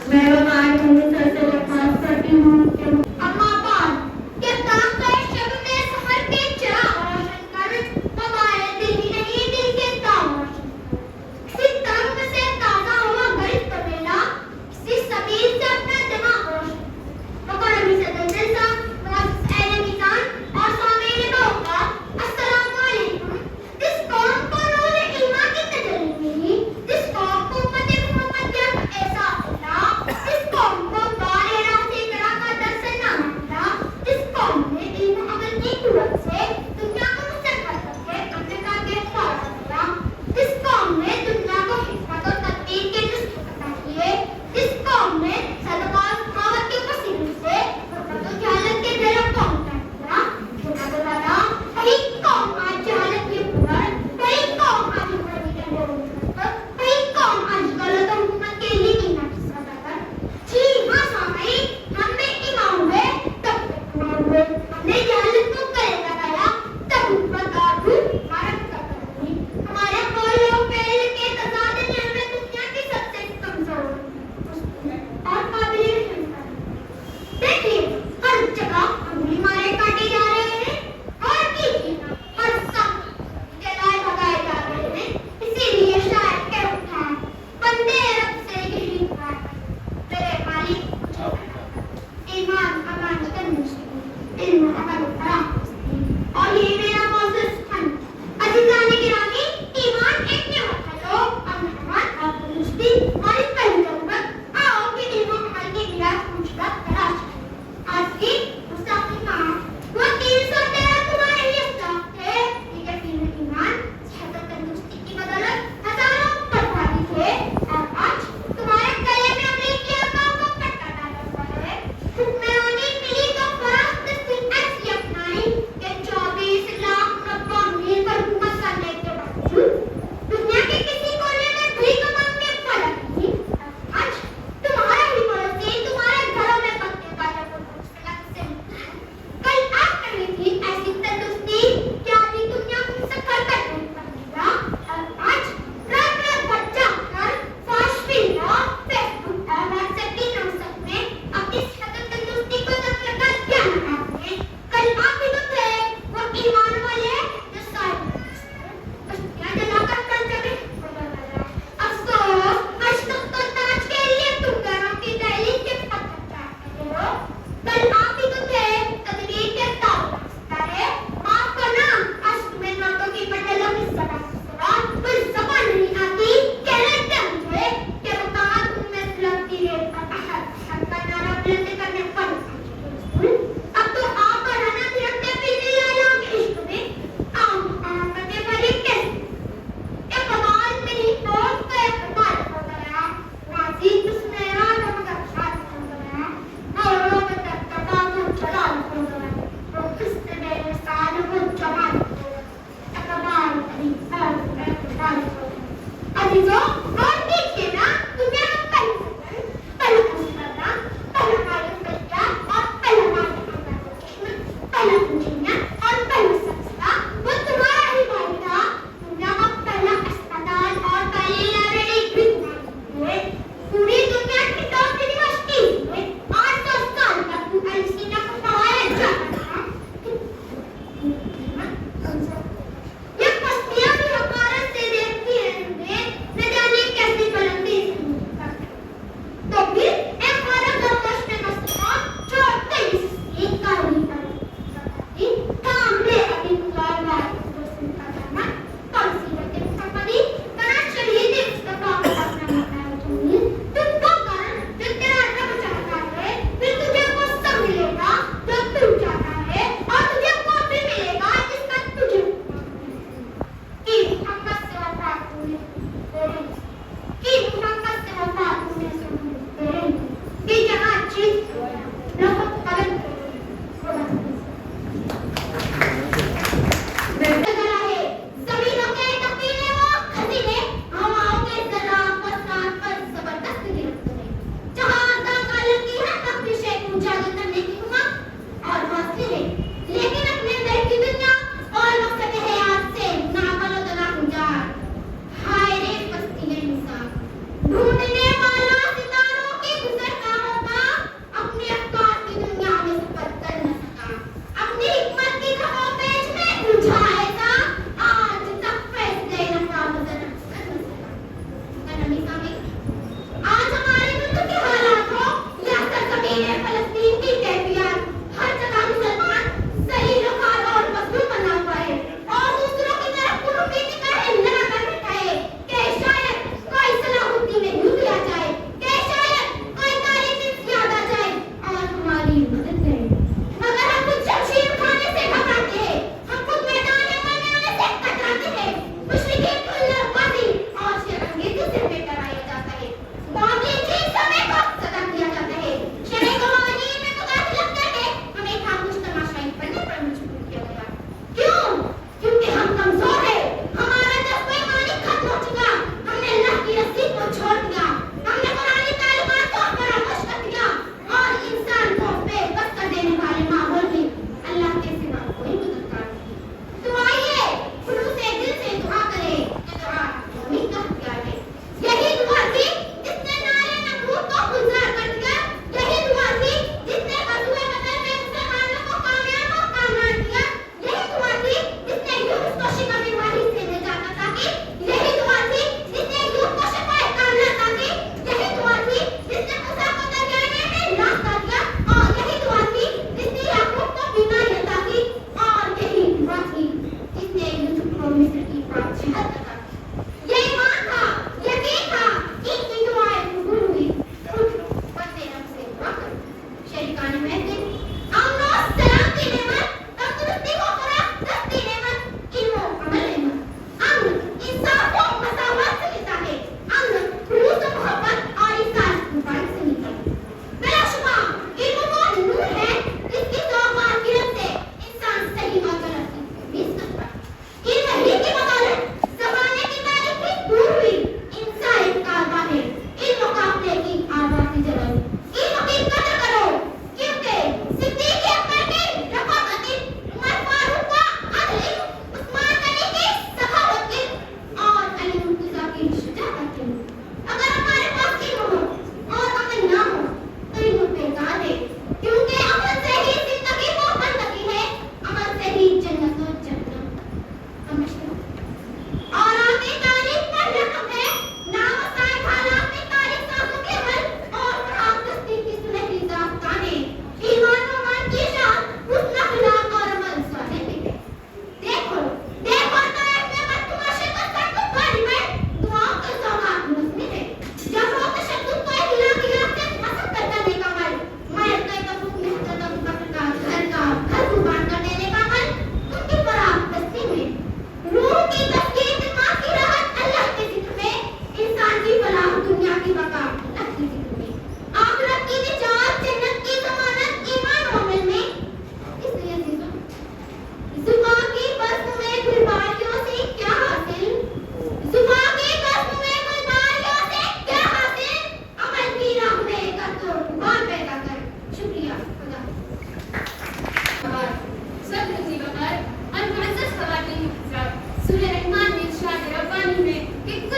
میں وقار ہوں سر سے درخواست کرتی ہوں کہ اما پان کہ تاکہ شب میں سحر کے چراغ روشن کر ہمارے دل ہی نہیں دل کے تاب روشن کر. کسی ترنگ سے تازہ ہوا گرد کبیلا, کسی سبیل سے اپنا دماغ روشن کر. مکرمی صدر جلسہ, معزز اہل میزان اور سامعین باوقار, السلام علیکم. جس قوم کو نور ایمان کی تجلی ملی, جس قوم کو امت محمد کا ایسا اللہ, جس قوم کو بارے راہ سے کرا کا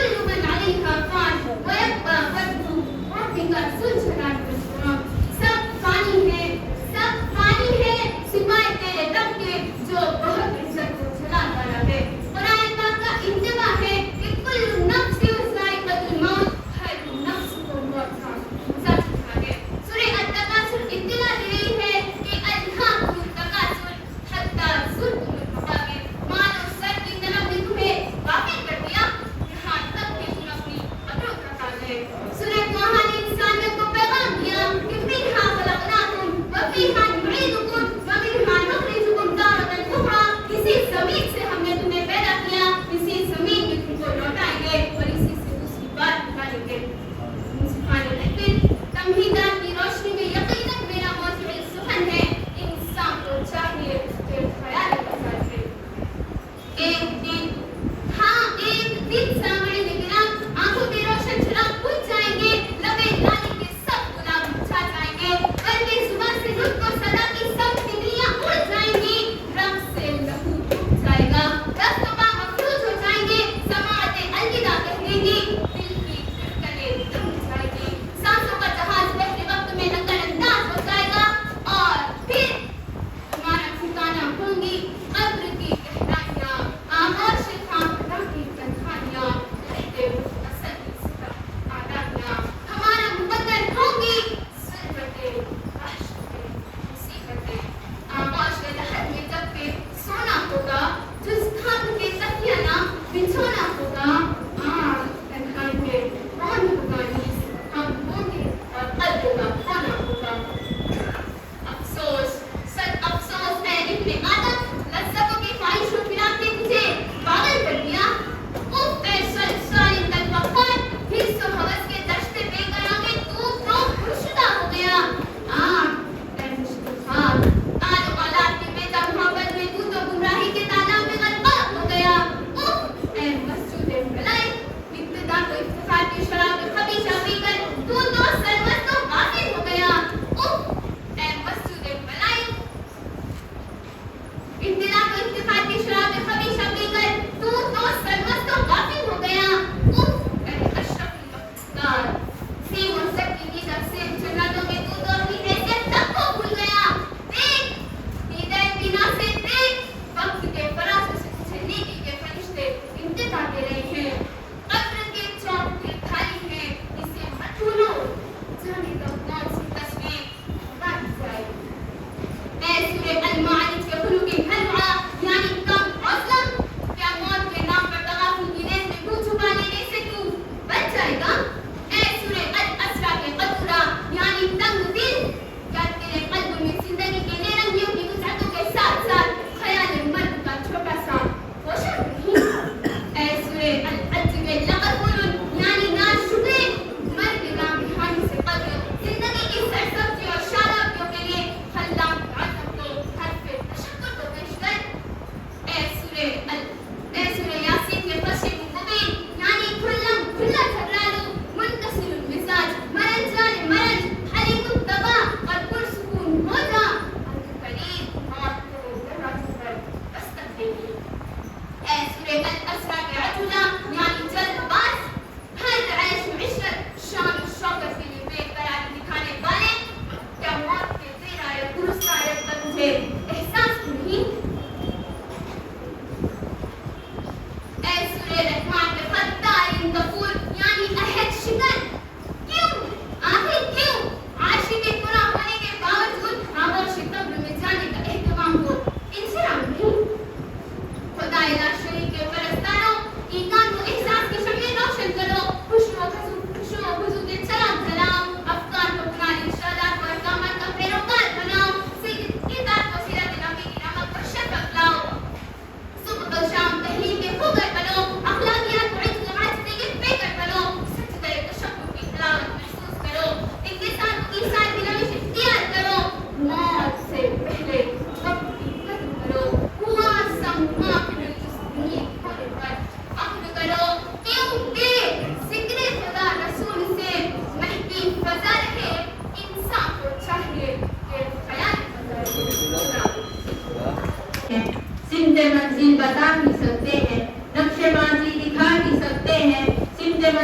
كل من عليها فان ويبقى وجه ربك ذو الجلال والإكرام. سب فانی ہے سوائے تیرے رب کے جو بہت عزت و جلال والا ہے. قرآن پاک کا انتباہ ہے کہ کل نفس ذائقۃ الموت، ہر نفس کو موت کا مزہ چکھا ہے. سورہ التکاثر اطلاع دے رہی ہے کہ الہاکم التکاثر حتی زرتم المقابر، مال اور سر کی طرف نے تمہیں غافل کر دیا یہاں تک کہ تم اپنی قبروں تک آ گئے.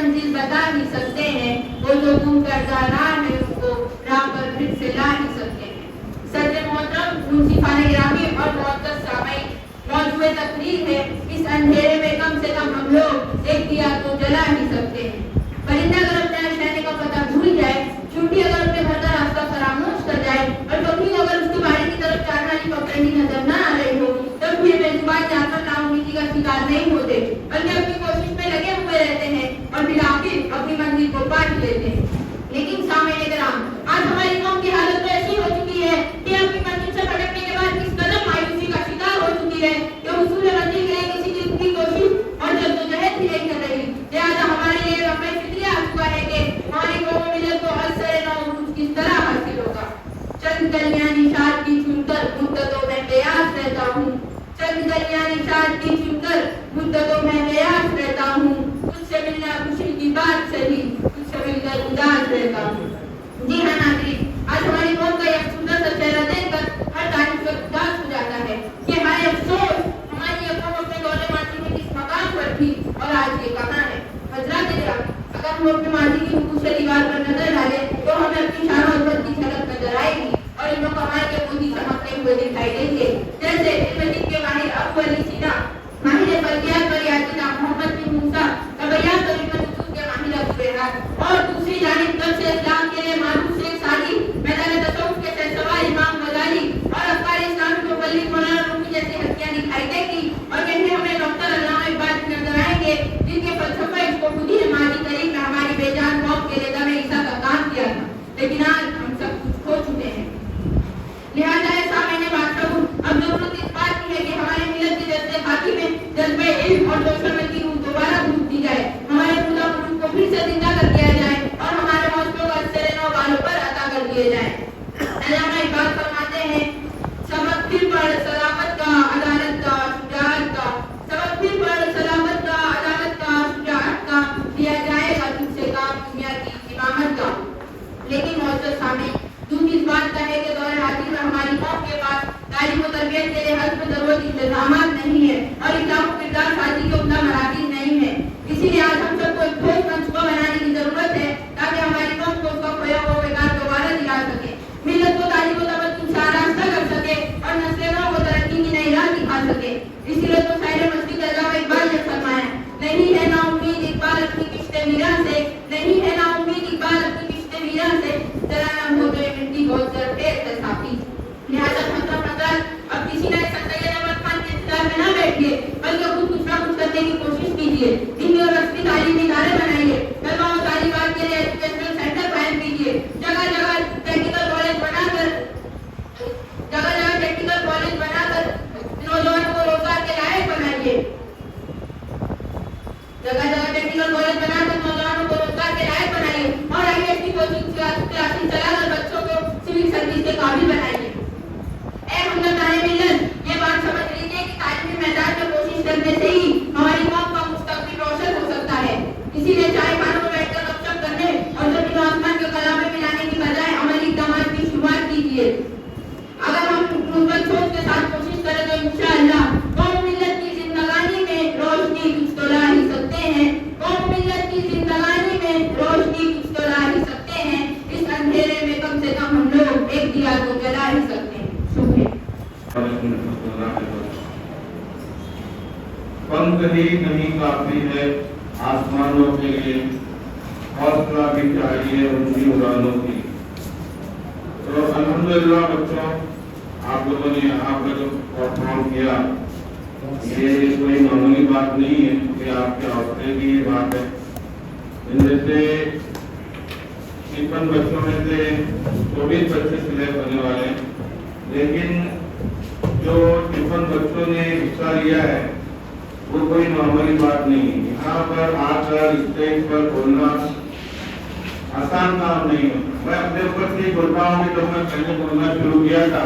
मंजिल बता ही सकते हैं, वो जो दूर करता राह है उसको राह पर फिर से ला ही सकते हैं। सदर मोहतरम, मुंसिफाने गिरामी और मुअज़्ज़ज़ सामईन, मौजूद तकरीर है, इस अंधेरे में कम से कम हम लोग एक दिया तो जला ही सकते हैं। परिंदा अगर अपने शहर का पता भूल जाए, चूंटी अगर अपने घर का रास्ता फरामोश कर जाए और कभी अगर उसकी बाड़ी की तरफ चार वाली पकड़नी नजर न आ रही हो, तब भी बेजुबान जानवर नाउमीदी का शिकार नहीं होते, बल्कि अपनी कोशिश में लगे हुए रहते हैं और फिर आखिर अपनी मंजिल को पा लेते हैं। लेकिन सामईन इकराम, आज हमारी कौम की हालत तो ऐसी हो चुकी है कि अपनी मंजिल से भटकने के बाद किस कदर मायूसी का शिकार हो चुकी है कि हुसूल मंजिल के लिए किसी चीज की कोशिश और जद्दोजहद भी नहीं कर रही। लिहाजा हमारे लिए रफ़े फिक्रिया आ चुका है कि हमारी कौम मिलत को असर नौरूज किस तरह हासिल होगा। चंद गलियां निशात की चुनकर मुद्दतों में बेयास रहता हूँ, चंद गलियां निशात की चुनकर मुद्दतों में बेयास रहता हूँ, तुझसे मिलना खुशी की बात सही, तुझसे मिलकर उदास रहता हूँ। जी हाँ नाज़रीन, आज हमारी कौम का यह सुंदर सा चेहरा देखकर हर तारीफ पर उदास हो जाता है कि हाय अफसोस, हमारी यह कौम अपने दौरे माजी में किस मकाम पर थी और आज ये कहाँ है। हज़रात इकराम, अगर हम अपने माजी की नकूश दीवार पर नजर डालें तो हमें अपनी शान और इज़्ज़त की झलक नजर आएगी और इन कमाल के मोती चमकते हुए दिखाई देंगे। जैसे इल्म के माहिर अबू अली सीना, माहिर फल्कियात व रियाज़ियात मोहम्मद बिन मूसा, तबय्यात और इल्म उसूल के माहिर अबू रेहान, और दूसरी जानिब दर्स इस्लाम के लिए मारूफ शेख सादी, मैदान तसव्वुफ के शहसवार इमाम गजाली और अफ़कार इस्लाम के मुबल्लिग मौलाना रूमी जैसी हस्तियां दिखाई देंगी। और यहीं हमें डॉक्टर अल्लामा इकबाल भी नजर आएंगे, जिनके फलसफा इसको खुद ही मादी तारीख में हमारी बेजान कौम के लिए दमे ईसा का काम किया था, लेकिन आज हम सब कुछ खो चुके हैं। लिहाजा ऐसा मैंने बात करूं, अब जरूरत इस बात की है कि हमारे मिलत के जज्बे खाकी में जज्बे इल्म और दोस्तों की रूह दोबारा फूंक दी जाए, हमारे खुदा पुरुष को फिर से जिंदा कर दिया जाए और हमारे हौसलों का असर नौ बालों पर अता कर दिए जाए। अल्लामा इकबाल फरमाते हैं, सबक फिर पढ़ सलामत का, अदालत का, शुजाअत का, सबक फिर पढ़ सलामत का, अदालत का, शुजाअत का, दिया जाएगा तुझसे काम दुनिया की इमामत का। लेकिन मौजूद सामने दुख इस बात का है कि दौरे हाजिर में हमारी कौम के पास तालीम और तरबियत के लिए हस्ब ज़रूरत इंतज़ामात नहीं है और इस्लाम को किरदार साजी के उम्दा मराकिज़ नहीं है। इसीलिए आज हम सबको एक ठोस मंसूबा बनाने की जरूरत है ताकि हमारी कौम को उसका खोया हुआ वक़ार दोबारा दिला सके, मिलत को तालीम और तमद्दुन से आरास्ता कर सके और नस्ल नौ को तरक्की की नई राह दिखा सके। इसीलिए तो शायर मस्जिद अल्लामा इकबाल ने फरमाया, नहीं है ना उम्मीद इकबाल अपनी किश्ते मीरा से, नहीं है ना उम्मीद इकबाल अपनी किश्ते मीरा से, जरा ना हो तो ये मिट्टी बहुत जर ढेर से साथी। लिहाजा अब किसी ने सैयद अहमद खान के इंतजार में ना बैठिए, बल्कि खुद कुछ ना कुछ करने की कोशिश कीजिए। दीनी और रस्मी तालीमी इदारे बनाइए, तलबा और तालिबात के लिए एजुकेशनल सेंटर कायम कीजिए, जगह जगह टेक्निकल कॉलेज बनाकर नौजवानों को रोजगार के लायक बनाइए, जगह जगह टेक्निकल कॉलेज बनाकर नौजवानों को रोजगार के लायक बनाइए और आईएएस की कोचिंग क्लासेस चलाकर बच्चों को सिविल सर्विस के काबिल बनाइए। ये बात समझ लीजिए कि तालीमी मैदान में कोशिश करने से ही हमारी कौम का मुस्तकबिल रोशन हो सकता है। इसीलिए चाय खानों में बैठकर गपशप करने और जमीन आसमान के कलाम में मिलाने की बजाय अमली इक़दामात की शुरुआत कीजिए। अगर हम मुस्बत सोच के साथ कोशिश करें तो इंशाअल्लाह कौम मिल्लत की जिंदगानी में रोशनी कुछ तो ला ही सकते हैं, कौम मिल्लत की जिंदगानी में रोशनी कुछ तो ला ही सकते हैं। इस अंधेरे में कम से कम हम लोग एक दिया तो जला ही सकते हैं। शुक्रिया। पंख ही नहीं काफी है आसमानों के लिए, हौसला भी चाहिए उनकी उड़ानों की। तो अल्हम्दुलिल्लाह बच्चों, आप लोगों ने यहाँ पर जो परफॉर्म किया, ये कोई मामूली बात नहीं है, ये आपके हौसले की बात है। इनमें से 53 बच्चों में से 24 बच्चे सिलेक्ट होने वाले हैं, लेकिन जो 53 बच्चों ने हिस्सा लिया है वो कोई मामूली बात नहीं है। यहाँ पर आकर स्टेज पर बोलना आसान काम नहीं है। मैं अपने ऊपर से बोलता हूँ कि जब मैं पहले बोलना शुरू किया था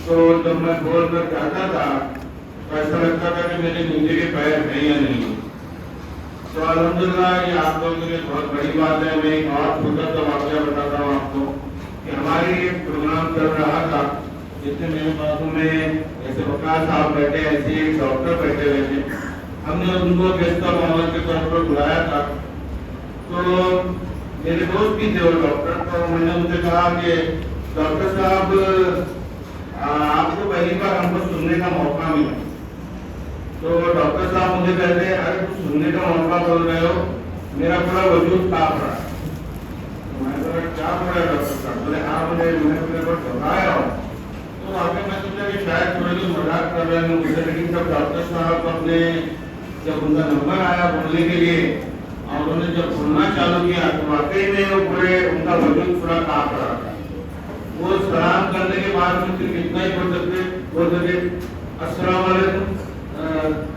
तो जब मैं बोल कर जाता था तो ऐसा लगता था कि मेरे नीचे के पैर हैं या नहीं। तो अल्हम्दुलिल्लाह ये आप लोगों के लिए बहुत बड़ी बात है। मैं एक और छोटा सा वाक़या बताता हूँ आपको कि हमारे ये प्रोग्राम चल रहा था, जिससे मेरे बाजू में ऐसे वकार साहब बैठे, ऐसे एक डॉक्टर बैठे हुए थे। हमने उनको गेस्ट ऑफ ऑनर के तौर पर बुलाया था। تو میرے دوست بھی تھے وہ ڈاکٹر، تو میں نے ان سے کہا کہ ڈاکٹر صاحب آپ کو پہلی بار ہم کو سننے کا موقع ملا. تو ڈاکٹر صاحب مجھے کہتے ہیں ارے تم سننے کا موقع بول رہے ہو، میرا پورا وجود کانپ رہا ہے. میں نے کہا کیا ہو رہا ہے ڈاکٹر صاحب؟ بولے ہاں میں نے بتایا ہوں. تو آگے میں سوچا کہ شاید تھوڑے جو مذاق کر رہے ہیں مجھے، لیکن جب ڈاکٹر صاحب اپنے جب ان کا نمبر آیا بولنے کے لیے اور انہوں نے جب بولنا چالو کیا تو واقعی میں وہ پورے ان کا وجود پورا کانپ رہا تھا. وہ سلام کرنے کے بعد میں صرف اتنا ہی بول سکے السلام علیکم،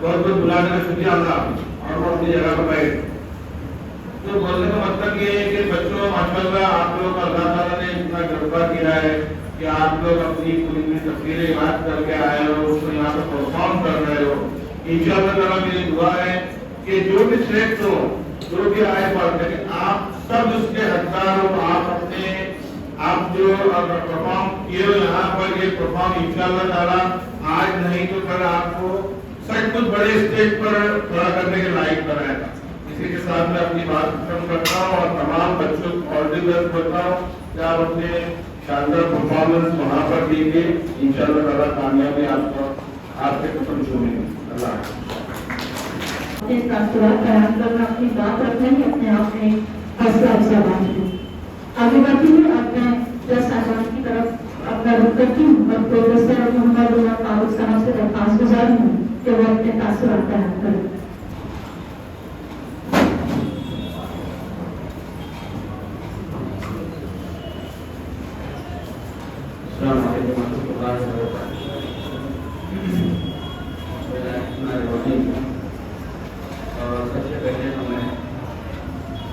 بہت بہت بلانے کا شکریہ اللہ، اور وہ اپنی جگہ پر بیٹھ. تو بولنے کا مطلب یہ ہے کہ بچوں ماشاءاللہ آپ لوگ اللہ تعالیٰ نے اتنا جذبہ کیا ہے کہ آپ لوگ اپنی پوری تفصیلیں یاد کر کے آئے ہو، اس کو یہاں پر پرفارم کر رہے ہو. انشاءاللہ تعالیٰ میری دعا ہے کہ جو بھی سلیکٹ ہو، جو بھی آئے پڑھ لیں، آپ سب اس کے حقدار ہو. آپ جو پرفارم کیے ہو یہاں پر، یہ پرفارم انشاءاللہ تعالیٰ آج نہیں تو کل آپ کو سچ کچھ بڑے اسٹیج پر کھڑا کرنے کے لائق بنائے گا. اسی کے ساتھ میں اپنی بات ختم کرتا ہوں اور تمام بچوں کو آل دی بیسٹ کرتا ہوں کہ آپ اپنے شاندار پرفارمنس وہاں پر دیجیے. انشاءاللہ تعالیٰ کامیابی آپ کے قسم چھوڑیں گے. اللہ اپنی بات رکھنے کی اپنے آپ میں حوصلہ افزا بات ہے. آگے بڑھتی ہوں اپنے دس آزاد کی طرف اپنا رخ کرتی ہوں اور پروفیسر محمد اللہ فاروق صاحب سے درخواست گزار ہوں کہ وہ اپنے تاثرات بیان کریں. السلام علیکم ورحمۃ اللہ وبرکاتہ. سب سے پہلے تو میں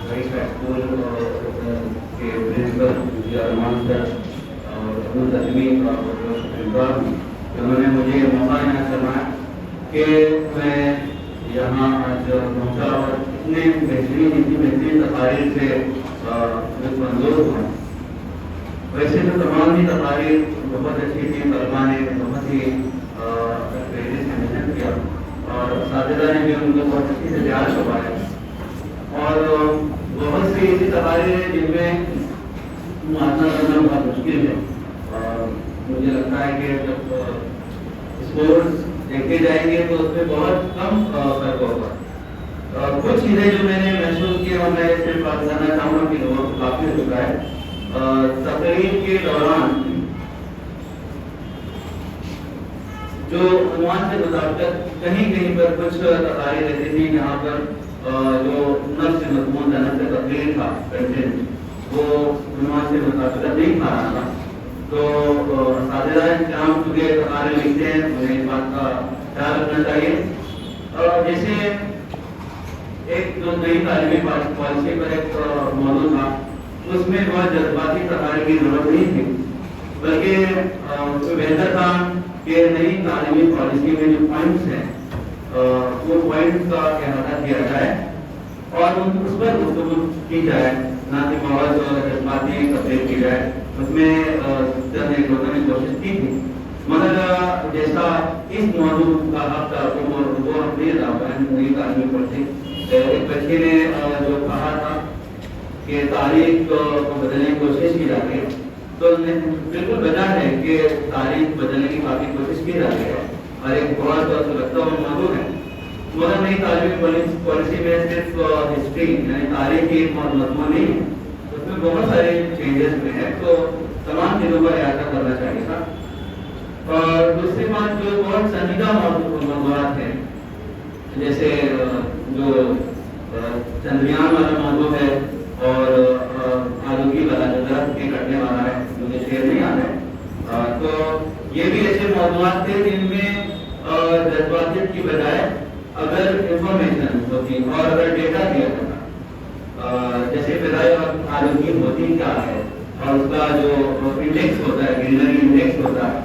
رئیس ہائی اسکول کے پرنسپل ارمان سر اور تجمیر اور انہوں نے مجھے موقع یہاں فرمایا کہ میں یہاں آج پہنچا اور اتنے بہترین تقاریر سے لطف اندوز ہوں. ویسے تو تمام ہی تقاریر بہت اچھی تھی، طلبا نے بہت ہی سے محنت کیا اور اساتذہ نے بھی ان کو بہت اچھی سے تیار کروایا. اور بہت سی ایسی تقاریر ہیں جن میں موازنہ کرنا بہت مشکل ہے. اور مجھے لگتا ہے کہ جب اسکورس دیکھے جائیں گے تو اس میں بہت کم فرق ہوگا. کچھ چیزیں جو میں نے محسوس کی اور میں صرف بتانا چاہوں گا کہ لوگوں کو کافی ہو چکا ہے. تقریب کے دوران جو عنوان سے مطابقت کہیں کہیں پر کچھ تقاریر ایسی تھی جہاں پر جو نفس مضمون تھا، نفس تقریر تھا، کنٹینٹ وہ عنوان سے مطابقت نہیں کھا رہا تھا. تو اساتذہ کرام چونکہ تقاریر لکھتے ہیں انہیں اس بات کا خیال رکھنا چاہیے. جیسے ایک جو نئی تعلیمی پالیسی پر ایک موضوع تھا، اس میں بہت جذباتی تقاریر کی ضرورت نہیں تھی، بلکہ بہتر تھا کہ نئی تعلیمی پالیسی میں جو پوائنٹس ہیں وہ پوائنٹس کا احاطہ کیا جائے اور اس پر گفتگو کی جائے، نہ کہ مواد اور جذباتی تقریر کی جائے. اس میں چند لوگوں نے کوشش کی تھی، مگر جیسا اس موضوع کا حق تھا وہ ہم نہیں تھا. نئی تعلیمی پالیسی ایک بچے نے جو کہا تھا کہ تاریخ کو بدلنے کی کوشش کی جاتی ہے، تو بالکل بجا ہے کہ تاریخ بدلنے کی کافی کوشش کی جاتی ہے اور ایک بہت لگتا ہوا موضوع ہے. مگر نئی تعلیمی پالیسی میں صرف ہسٹری یعنی تاریخ کی ایک مضمون نہیں ہے، اس میں بہت سارے چینجز ہوئے ہیں، تو تمام چیزوں کا احاطہ کرنا چاہیے تھا. اور دوسری بات جو بہت سنجیدہ موضوعات ہیں، جیسے جو چندریان والا موضوع ہے اور آلودگی والا جو درخت کے کٹنے والا ہے، مجھے شعر نہیں آ رہا ہے، تو یہ بھی ایسے موضوعات تھے جن میں جذباتیت کی بجائے اگر انفارمیشن ہوتی اور اگر ڈیٹا دیا جاتا، جیسے فضائی آلودگی ہوتی کیا ہے اور اس کا جو انڈیکس ہوتا ہے، گرینری انڈیکس ہوتا ہے،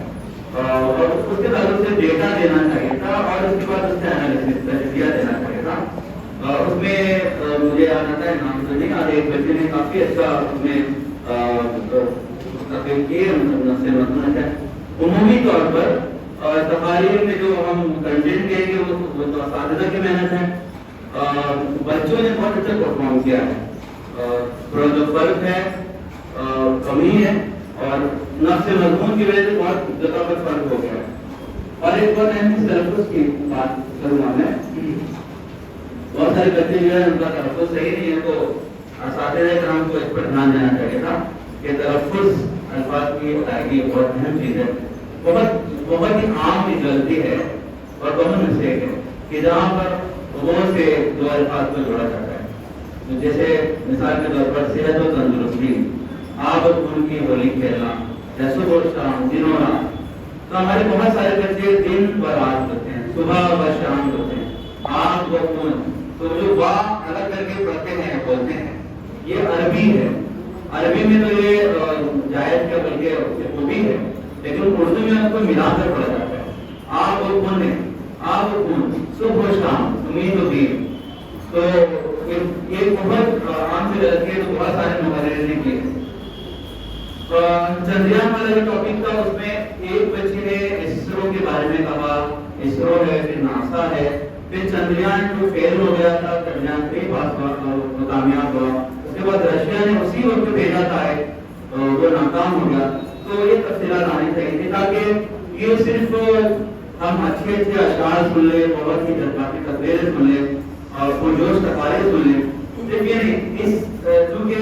اور اس کے تعلق سے ڈیٹا دینا چاہیے تھا اور اس کے بعد اس کا انالیسس تجزیہ دینا چاہیے تھا. اس میں مجھے یاد آتا ہے نام تو نہیں آج ایک بچے نے کافی اچھا اس میں عمومی طور پر تقاریر میں جو ہم کنٹینٹ کہیں گے وہ تو اساتذہ کی محنت ہے. بچوں نے بہت اچھا پرفارم کیا ہے थोड़ा जो फर्क है कमी है और नफ्स मजमून की वजह से बहुत जगह पर फर्क हो गया है। और एक बार मैं तलफ़ुज़ की बात करूँगा मैं, बहुत सारे बच्चे जो है उनका तलफ़ुज़ सही नहीं है, तो असातिज़ा कराम को इस पर ध्यान देना चाहिए था कि तलफ़ुज़ अल्फाज की अदायगी बहुत अहम चीज़ है। बहुत ही आम की गलती है और कॉमन मिस्टेक है कि जहाँ पर वो से दो अल्फाज को जोड़ा जाता है, तो जैसे मिसाल के तौर पर सेहत और तंदुरुस्ती, आब और खून की होली खेलना, या सुबह शाम दिनों रात। तो हमारे बहुत सारे बच्चे दिन व रात होते हैं, सुबह व शाम होते हैं, आब व खून। तो जो वाह अलग करके पढ़ते हैं बोलते हैं, ये अरबी है। अरबी में तो ये जायज का बल्कि खूबी है, लेकिन उर्दू में उसको मिलाकर पढ़ा जाता है। आब और खून है, आब और खून, सुबह शाम, उम्मीद और दीन। तो ये बहुत आम से गलती है, तो बहुत सारे मुहर्रिर ने किए। चंद्रयान वाला जो टॉपिक था उसमें एक बच्चे ने इसरो के बारे में कहा, इसरो है, फिर नासा है, फिर चंद्रयान जो फेल हो गया था, चंद्रयान 3 पास हुआ वो कामयाब हुआ, उसके बाद रशिया ने उसी वक्त भेजा था वो नाकाम हो गया। तो ये तफसीलात आनी चाहिए थी ताकि ये सिर्फ हम अच्छे अच्छे अशआर सुन ले, बहुत ही जज्बाती तकरीरें सुन ले और पुरजोश तकारीर सुन ले, लेकिन इस चूँकि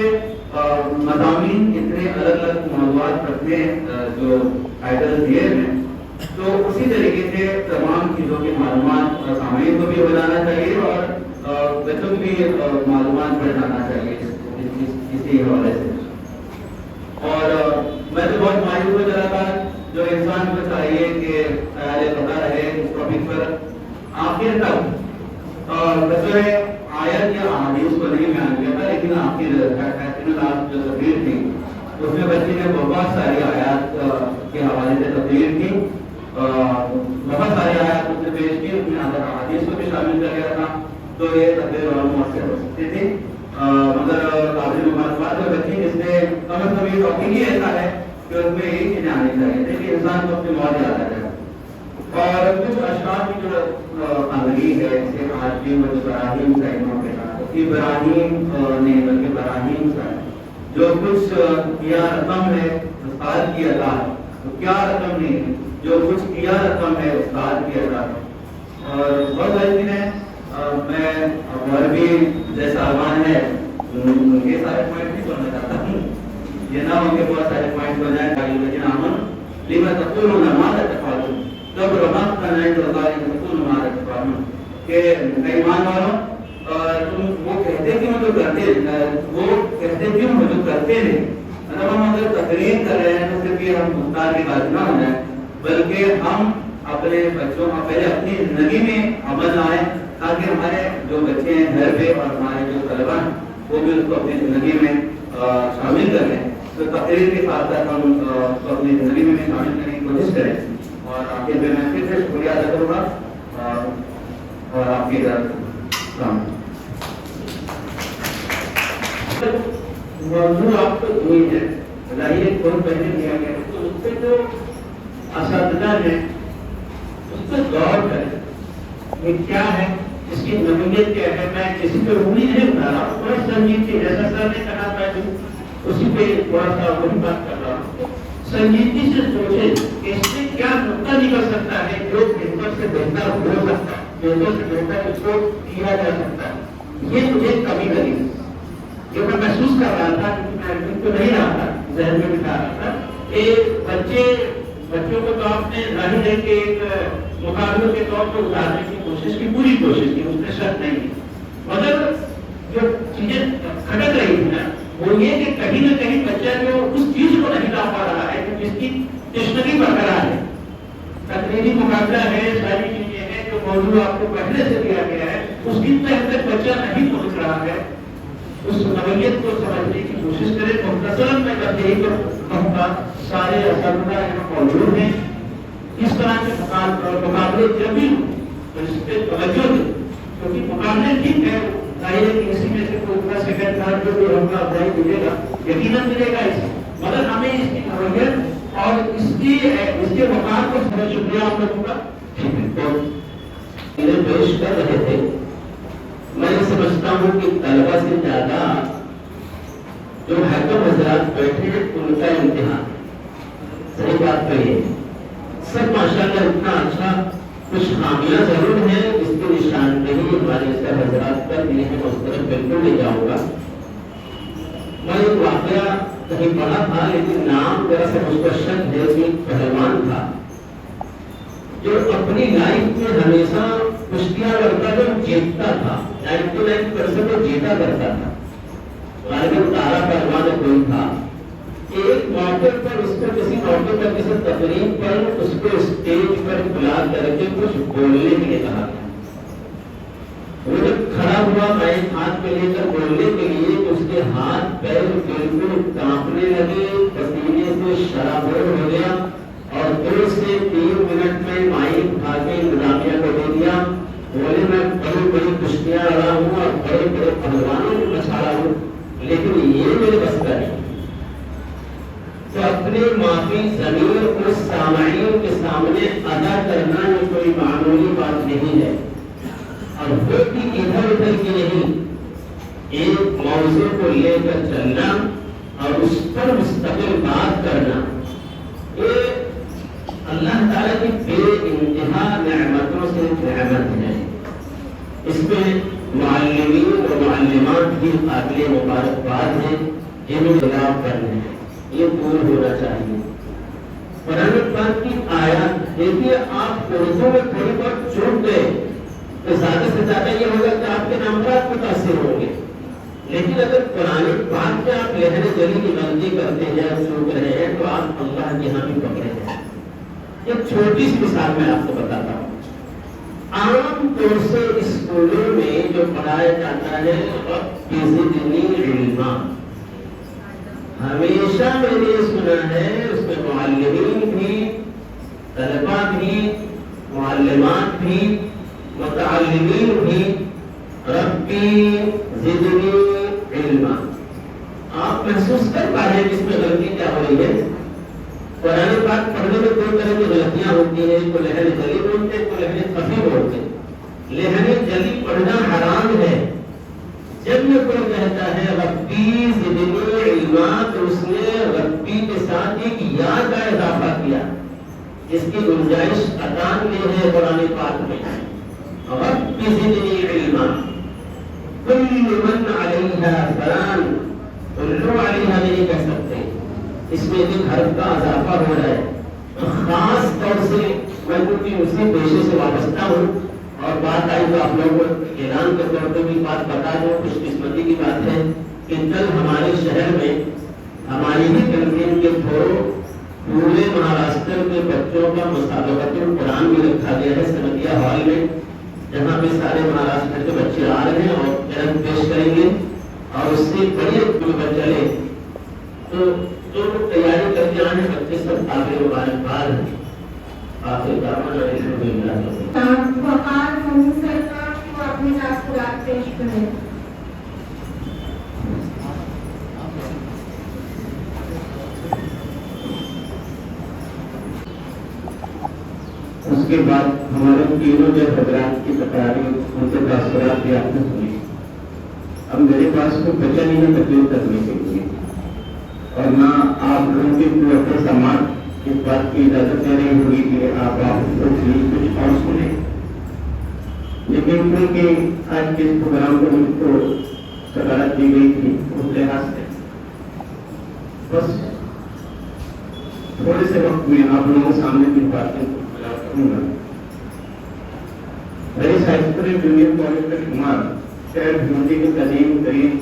मज़ामीन इतने अलग अलग मौज़ूआत रखते हैं जो टाइटल दिए हैं, तो उसी तरीके से तमाम चीज़ों की मालूमात सामईन को भी हो जाना चाहिए और बच्चों की भी मालूमात बढ़ जाना चाहिए इसी हवाले से। और मैं तो बहुत मायूस हो चला था, जो इंसान को चाहिए कि ख्याल पता रहे इस टॉपिक पर आखिर तक बच्चों आयत या अहादीस को नहीं बयान किया था, लेकिन आखिर जो तकरीर थी उसमें बच्चे ने बहुत सारी आयत के हवाले से तकरीर की, बहुत सारी आयत उसने पेश की, उसमें अहादीस को भी शामिल कर लिया था। तो ये तकरीर और मुअस्सर हो सकती थी, मगर काबिल मुबारकबाद है बच्ची जिसने कम से कम ये टॉपिक ही ऐसा है कि उसमें यही चीजें आनी चाहिए थी कि इंसान को अपनी मौत याद आ जाए। और कुछ अशआर की जो अंग्रेजी है, जैसे आजिम व इब्राहिम का इमाम के साथ इब्राहिम ने बल्कि इब्राहिम का जो कुछ किया रकम है उस्ताद की अदा, तो क्या रकम नहीं है, जो कुछ किया रकम है उस्ताद की अदा। और बहुत सारी चीजें मैं अरबी जैसा अरमान है उनके सारे पॉइंट नहीं बोलना चाहता हूँ, ये ना उनके बहुत सारे पॉइंट हो जाए, लेकिन आमन लिमा तक़ूलून मा ला तफ़अलून, तब रमत का नहीं होता है तक़ूलून मा ला तफ़अलून के ईमान वालों तुम वो कहते क्यों जो करते, वो कहते क्यों जो करते नहीं। मतलब हम अगर तकरीर कर रहे हैं तो सिर्फ ये हम मुख्तार की बात ना हो जाए, बल्कि हम अपने बच्चों का पहले अपनी जिंदगी में अमल लाएं ताकि हमारे जो बच्चे हैं घर पे और हमारे जो तलबा हैं वो भी उसको अपनी जिंदगी में शामिल कर लें। तो तकरीर के साथ साथ हम उसको अपनी जिंदगी में शामिल करने की कोशिश करें। और आखिर में मैं फिर से शुक्रिया अदा करूँगा और आपकी तरफ मौजूद आपको हुई है, बताइए कौन पहले दिया गया, तो उस पर जो असातिज़ा है उस पर गौर करें, ये क्या है, इसकी नवीयत क्या है। मैं किसी पे उंगली नहीं उठा रहा हूँ, थोड़ा संजीदगी जैसा सर ने कहा था उसी पे थोड़ा सा वही बात कर रहा हूँ। संजीदगी से सोचे कि इससे क्या नुकता निकल सकता है जो बेहतर से बेहतर हो सकता है, बेहतर से बेहतर इसको किया जा सकता है। ये मुझे कभी कभी जो मैं महसूस कर रहा था, मैं तो नहीं रहा था, जहन में बिठा रहा था कि बच्चों को तो आपने जाहिर है कि एक मुकाबले के तौर पर उतारने की कोशिश की, पूरी कोशिश की, उसमें शक नहीं है। मगर जो चीजें खटक रही थी ना वो ये कि कहीं ना कहीं बच्चा जो उस चीज को नहीं ला पा रहा है जिसकी तशनगी बरकरार है। तकनीकी मुकाबला है, सारी चीजें हैं जो मौजूद आपको पहले से दिया गया है, उसकी तक बच्चा नहीं पहुंच रहा है। उस नवीयत को समझने की कोशिश करें। मुख्तसरन मैं बस यही कहूँगा, सारे असातिज़ा यहाँ मौजूद हैं, इस तरह के मुकाबले जब भी तो इस पर तवज्जो दें, क्योंकि मुकाबले ठीक है, जाहिर है कि इसी में से कोई इतना सेकंड थर्ड जो भी होगा अफजाई मिलेगा, यकीनन मिलेगा इसे, मगर हमें इसकी नवीयत और इसके मकान को बहुत शुक्रिया आप लोगों का। पेश कर रहे थे, मैं समझता हूँ कि तलबा से ज्यादा جو حکم حضرات بیٹھے ہیں ان کا امتحان. صحیح بات کہیے. سب ماشاءاللہ اتنا اچھا. کچھ خامیاں ضرور ہیں جس کی نشاندہی ہمارے سر حضرات پر دی ہے. اس طرف بالکل نہیں جاؤں گا. میں ایک واقعہ کہیں پڑھا تھا لیکن نام ذرا سا مجھ کو شک ہے کہ پہلوان تھا جو اپنی لائف میں ہمیشہ کشتیاں لڑتا جو جیتتا تھا. 99% وہ جیتا کرتا تھا. غالباً تارا پہلوان کوئی تھا. ایک موقع پر اس کو کسی موقع پر کسی تقریب پر اس کو اسٹیج پر بلا کر کے کچھ بولنے کے لیے کہا گیا. وہ جب کھڑا ہوا مائک ہاتھ میں لے کر بولنے کے لیے تو اس کے ہاتھ پیر بالکل کانپنے لگے, پسینے سے شرابور ہو گیا اور 2 سے 3 منٹ میں مائک اٹھا کے انتظامیہ کو دے دیا. بولے میں بڑی بڑی کشتیاں لڑا ہوں اور بڑے بڑے پہلوانوں کو بچھاڑا ہوں لیکن یہ میرے بس کا نہیں. تو اپنے معافی ضمیر کو سامعین کے سامنے ادا کرنا یہ کوئی معمولی بات نہیں ہے. اور وہ بھی ادھر ادھر کی نہیں, ایک موضوع کو لے کر چلنا اور اس پر مستقل بات کرنا یہ اللہ تعالیٰ کی بے انتہا نعمتوں سے نعمت ہے. اس میں معلمین اور معلمات بھی قابل مبارکباد ہیں جنہیں خلاف کرنے ہیں. یہ دور ہونا چاہیے. قرآن پاک کی آیات دیکھیے, آپ اردو میں تھوڑی بہت چوک گئے تو زیادہ سے زیادہ یہ ہوگا کہ آپ کے نمبرات متاثر ہوں گے. لیکن اگر قرآن پاک کے آپ لہر جلی کی غلطی کرتے ہیں اور چوک رہے ہیں تو آپ اللہ کے یہاں بھی پکڑے ہیں. ایک چھوٹی سی مثال میں آپ کو بتاتا ہوں. عام طور سے اسکولوں میں جو پڑھایا جاتا ہے علما, ہمیشہ میں نے سنا ہے اس میں معلمین بھی, طلباء بھی, معلمات بھی, متعلمین بھی ربی زدنی علما. آپ محسوس کر پا رہے ہیں اس میں غلطی کیا ہو رہی ہے. قرآن پاک پڑھنے میں 2 طرح کی غلطیاں ہوتی ہیں. کو لہر جلی بولتے, کو لہر خفی بولتے. لہر جلی پڑھنا حرام ہے. جب یہ کوئی کہتا ہے ربی زدنی علما تو اس نے ربی کے ساتھ ایک یا کا اضافہ کیا جس کی گنجائش عطا میں ہے قرآن پاک میں. ربی زدنی علما کل من علیہا فان, کلو علیہا نہیں کہہ سکتے, اس میں ایک حرف کا اضافہ ہو رہا ہے. خاص طور سے میں کیونکہ اسی پیشے سے وابستہ ہوں اور بات آئی تو آپ لوگوں کو اعلان کے طور پہ بھی بات بتا دوں. خوش قسمتی کی بات ہے کہ کل ہمارے شہر میں ہماری ہی تنظیم کے تھرو پورے مہاراشٹر کے بچوں کا مسابقۃ القرآن بھی رکھا گیا ہے سنتیا ہال میں, جہاں پہ سارے مہاراشٹر کے بچے آ رہے ہیں اور علم پیش کریں گے اور اس سے بڑے چلے. تو جو لوگ تیاری کر کے آنے بچے سب آگے مبارکباد ہیں. آخر دعوانا الحمدللہ. وقار محمود سرکار کو اپنی تاثرات پیش کریں. اس کے بعد ہمارے تینوں جو حضرات کی تقراری ان کے تاثرات بھی آپ نے سنی. اب میرے پاس کوئی بچہ نہیں ہے تقریر کرنے کے لیے اور نہ آپ لوگوں کی پورے سماج اس بات کی اجازت دے رہی ہوگی کہ آپ کچھ اور سنیں. لیکن کیونکہ آج کے اس پروگرام کو مجھ کو صدارت دی گئی تھی اس لحاظ سے بس تھوڑے سے وقت میں آپ لوگوں کے سامنے کی باتیں کروں گا. رئیس ہائی اسکول جونیئر کالج کا شمار شہر بھنڈی کے قدیم ترین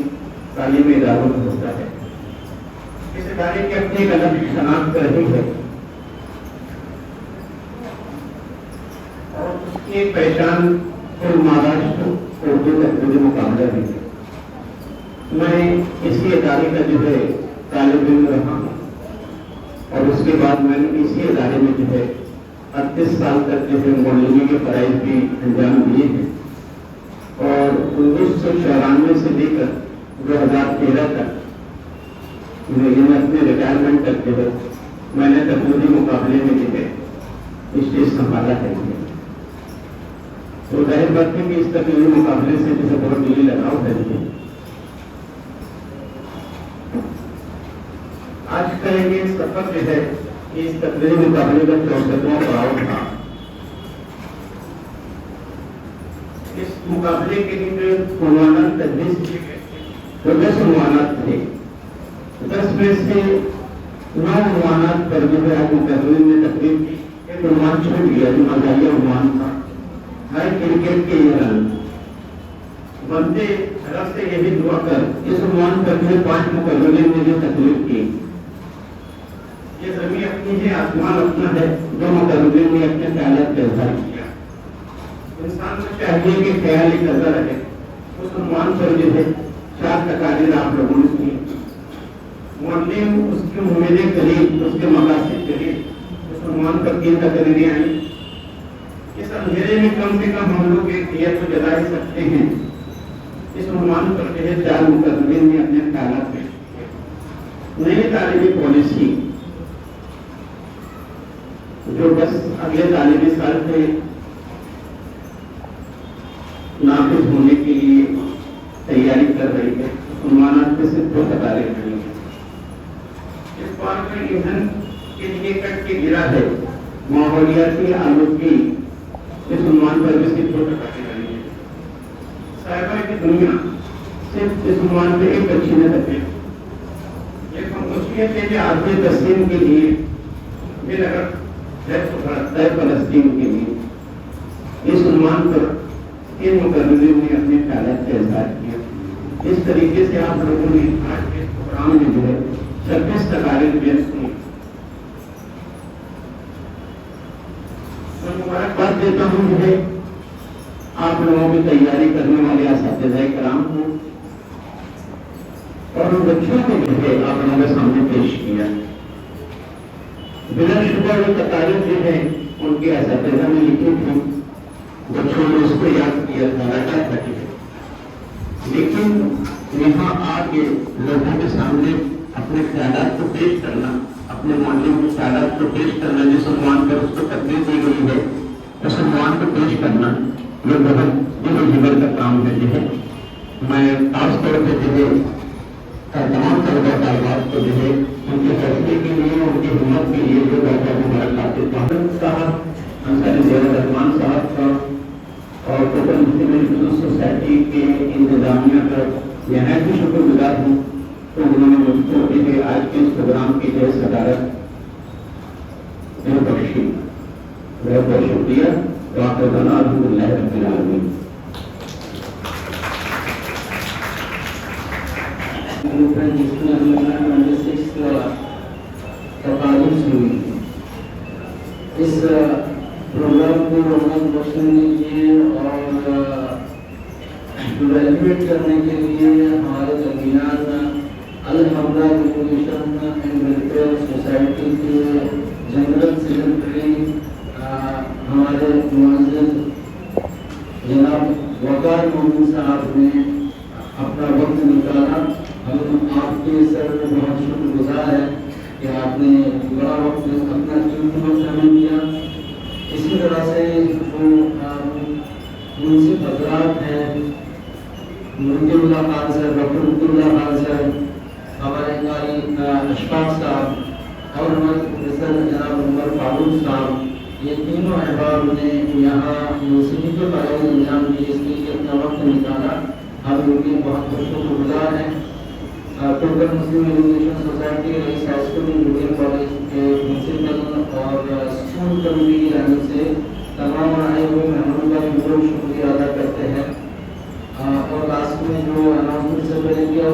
تعلیمی اداروں میں ہوتا ہے. اس ادارے کی اپنی ایک الگ شناخت رہی ہے اور اس کی ایک پہچان کل مہاراشٹر اردو تقریبی مقابلہ بھی ہے. میں اسی ادارے کا جو ہے طالب علم رہا ہوں اور اس کے بعد میں نے اسی ادارے میں جو ہے 38 سال تک جو ہے معلمی کے فرائض بھی انجام دیے ہیں اور 1994 سے لے کر 2013 تک میں اپنے ریٹائرمنٹ تک جو ہے میں نے تقریبی مقابلے میں جو ہے اسٹیج سنبھالا ہے. تو ظاہر بات ہے کہ اس تقریبی مقابلے سے جو ہے بہت دلی لگاؤ ہے. آج کا یہ سفر جو ہے اس تقریری مقابلے کا 64واں پڑاؤ تھا. اس مقابلے کے لیے عنوانات تجویز کیے گئے تھے. 10 عنوانات تھے. 10 میں سے 9 عنوانات پر جو ہے مقابلے میں تقریر کی. ایک عنوان چھوٹ گیا جو مزاحیہ عنوان تھا. ہر کرکٹ کے یہ رن بنتے رب سے یہی دعا کر اس عنوان پر جو 5 مقابلے میں جو تقریر کی. یہ زمین اپنی ہے, آسمان اپنا ہے. جو مقابلے میں اپنے خیالات کا اظہار کیا. انسان کو چاہیے کہ خیال ایک نظر رہے. اس عنوان پر جو ہے 4 تقاریر آپ لوگوں نے سنی. معلم اس کی امیدیں قریب, اس کے مقاصد قریب. اس عنوان پر 3 تقریریں آئیں. اس اندھیرے میں کم سے کم ہم لوگ ایک دیت کو جلا ہی سکتے ہیں. اس عنوان پر جو ہے 4 مقدمین نے اپنے خیالات پیش کیے. نئی تعلیمی پالیسی جو بس اگلے تعلیمی سال سے نافذ ہونے کے لیے تیاری کر رہی ہے. عنوانات میں صرف 2 تقاریر رہی ہیں. اس بار میں ایندھن کے لیے کٹ کے گرا ہے ماحولیاتی آلودگی. اس عنوان پر بھی صرف 2 تقاریر رہی ہیں. سائبر کی دنیا صرف اس عنوان پہ ایک اچھی نظر ہے. ایک خاموشیت ہے کہ آدمی تسلیم کے لیے دل اگر بھڑکتا ہے فلسطین کے لیے. اس عنوان پر 3 مقررین نے اپنے خیالات کا اظہار کیا. اس طریقے سے آپ لوگوں نے آج کے پروگرام میں جو ہے 26 تقاریر پیش کی. میں مبارکباد دیتا ہوں جو ہے آپ لوگوں کی تیاری کرنے والے اساتذہ کرام کو اور ان بچوں کو جو ہے آپ لوگوں کے سامنے پیش کیا. بلا شبہ وہ تقاریر جو ہے ان کے اساتذہ نے لکھی تھی. بچوں نے اس کو یاد کیا تھا لیکن یہاں آ کے لوگوں کے سامنے اپنے خیالات کو پیش کرنا, اپنے معلم کے خیالات کو پیش کرنا, جس عنوان پر اس کو تقریر دی گئی ہے اس عنوان کو پیش کرنا, یہ بہت دل و جگر کا کام ہے. جو ہے میں خاص طور پہ جو ہے تمام طلبہ طالبات کو جو ہے ان کے فیصلے کے لیے, ان کی ہمت کے لیے جو بہت بہت مبارکباد دیتا ہوں. صاحب انصاری زیور رحمان صاحب کا اور ٹوٹل مسلم ایجوکیشن سوسائٹی کے انتظامیہ کا نہایت ہی شکر گزار ہوں تو انہوں نے مجھ کو جو ہے آج کے اس پروگرام کی جو ہے صدارت بخشی. بہت بہت شکریہ. واقعہ الحمدللہ رب العالمین. جس میں ہم نے 6 تقاریر سنی. اس پروگرام کو رونق بخشنے کے لیے اور ایویلویٹ کرنے کے لیے ہمارے درمیان الحمدہ ایجوکیشن اینڈ ویلفیئر سوسائٹی کے جنرل سیکرٹری ہمارے معزز جناب وقار مومن صاحب نے اپنا وقت نکالا. ہم آپ کے سر میں بہت شکر گزار ہے کہ آپ نے بڑا وقت اپنا قیمتی ہمیں دیا. اسی طرح سے جو منصف حضرات ہیں, ملک اللہ خان صاحب, ڈاکٹر ملک اللہ خان صاحب, ہمارے قاری اشفاق صاحب اور ہمارے پروفیسر جناب عمر فاروق صاحب, یہ تینوں احباب نے یہاں یونیورسٹی کے فائدے انجام دیے, اس لیے اپنا وقت نکالا. ہم ان کے بہت بہت شکر گزار ہیں. ٹوٹل مسلم ایجوکیشن سوسائٹی رئیس ہائی اسکول میڈیم کالج کے پرنسپل اور اسکول کمیٹی کی جانب سے تمام آئے ہوئے مہمانوں کا بھی بہت شکریہ ادا کرتے ہیں. اور لاسٹ میں جو اناؤنسمنٹ سے پہلے کیا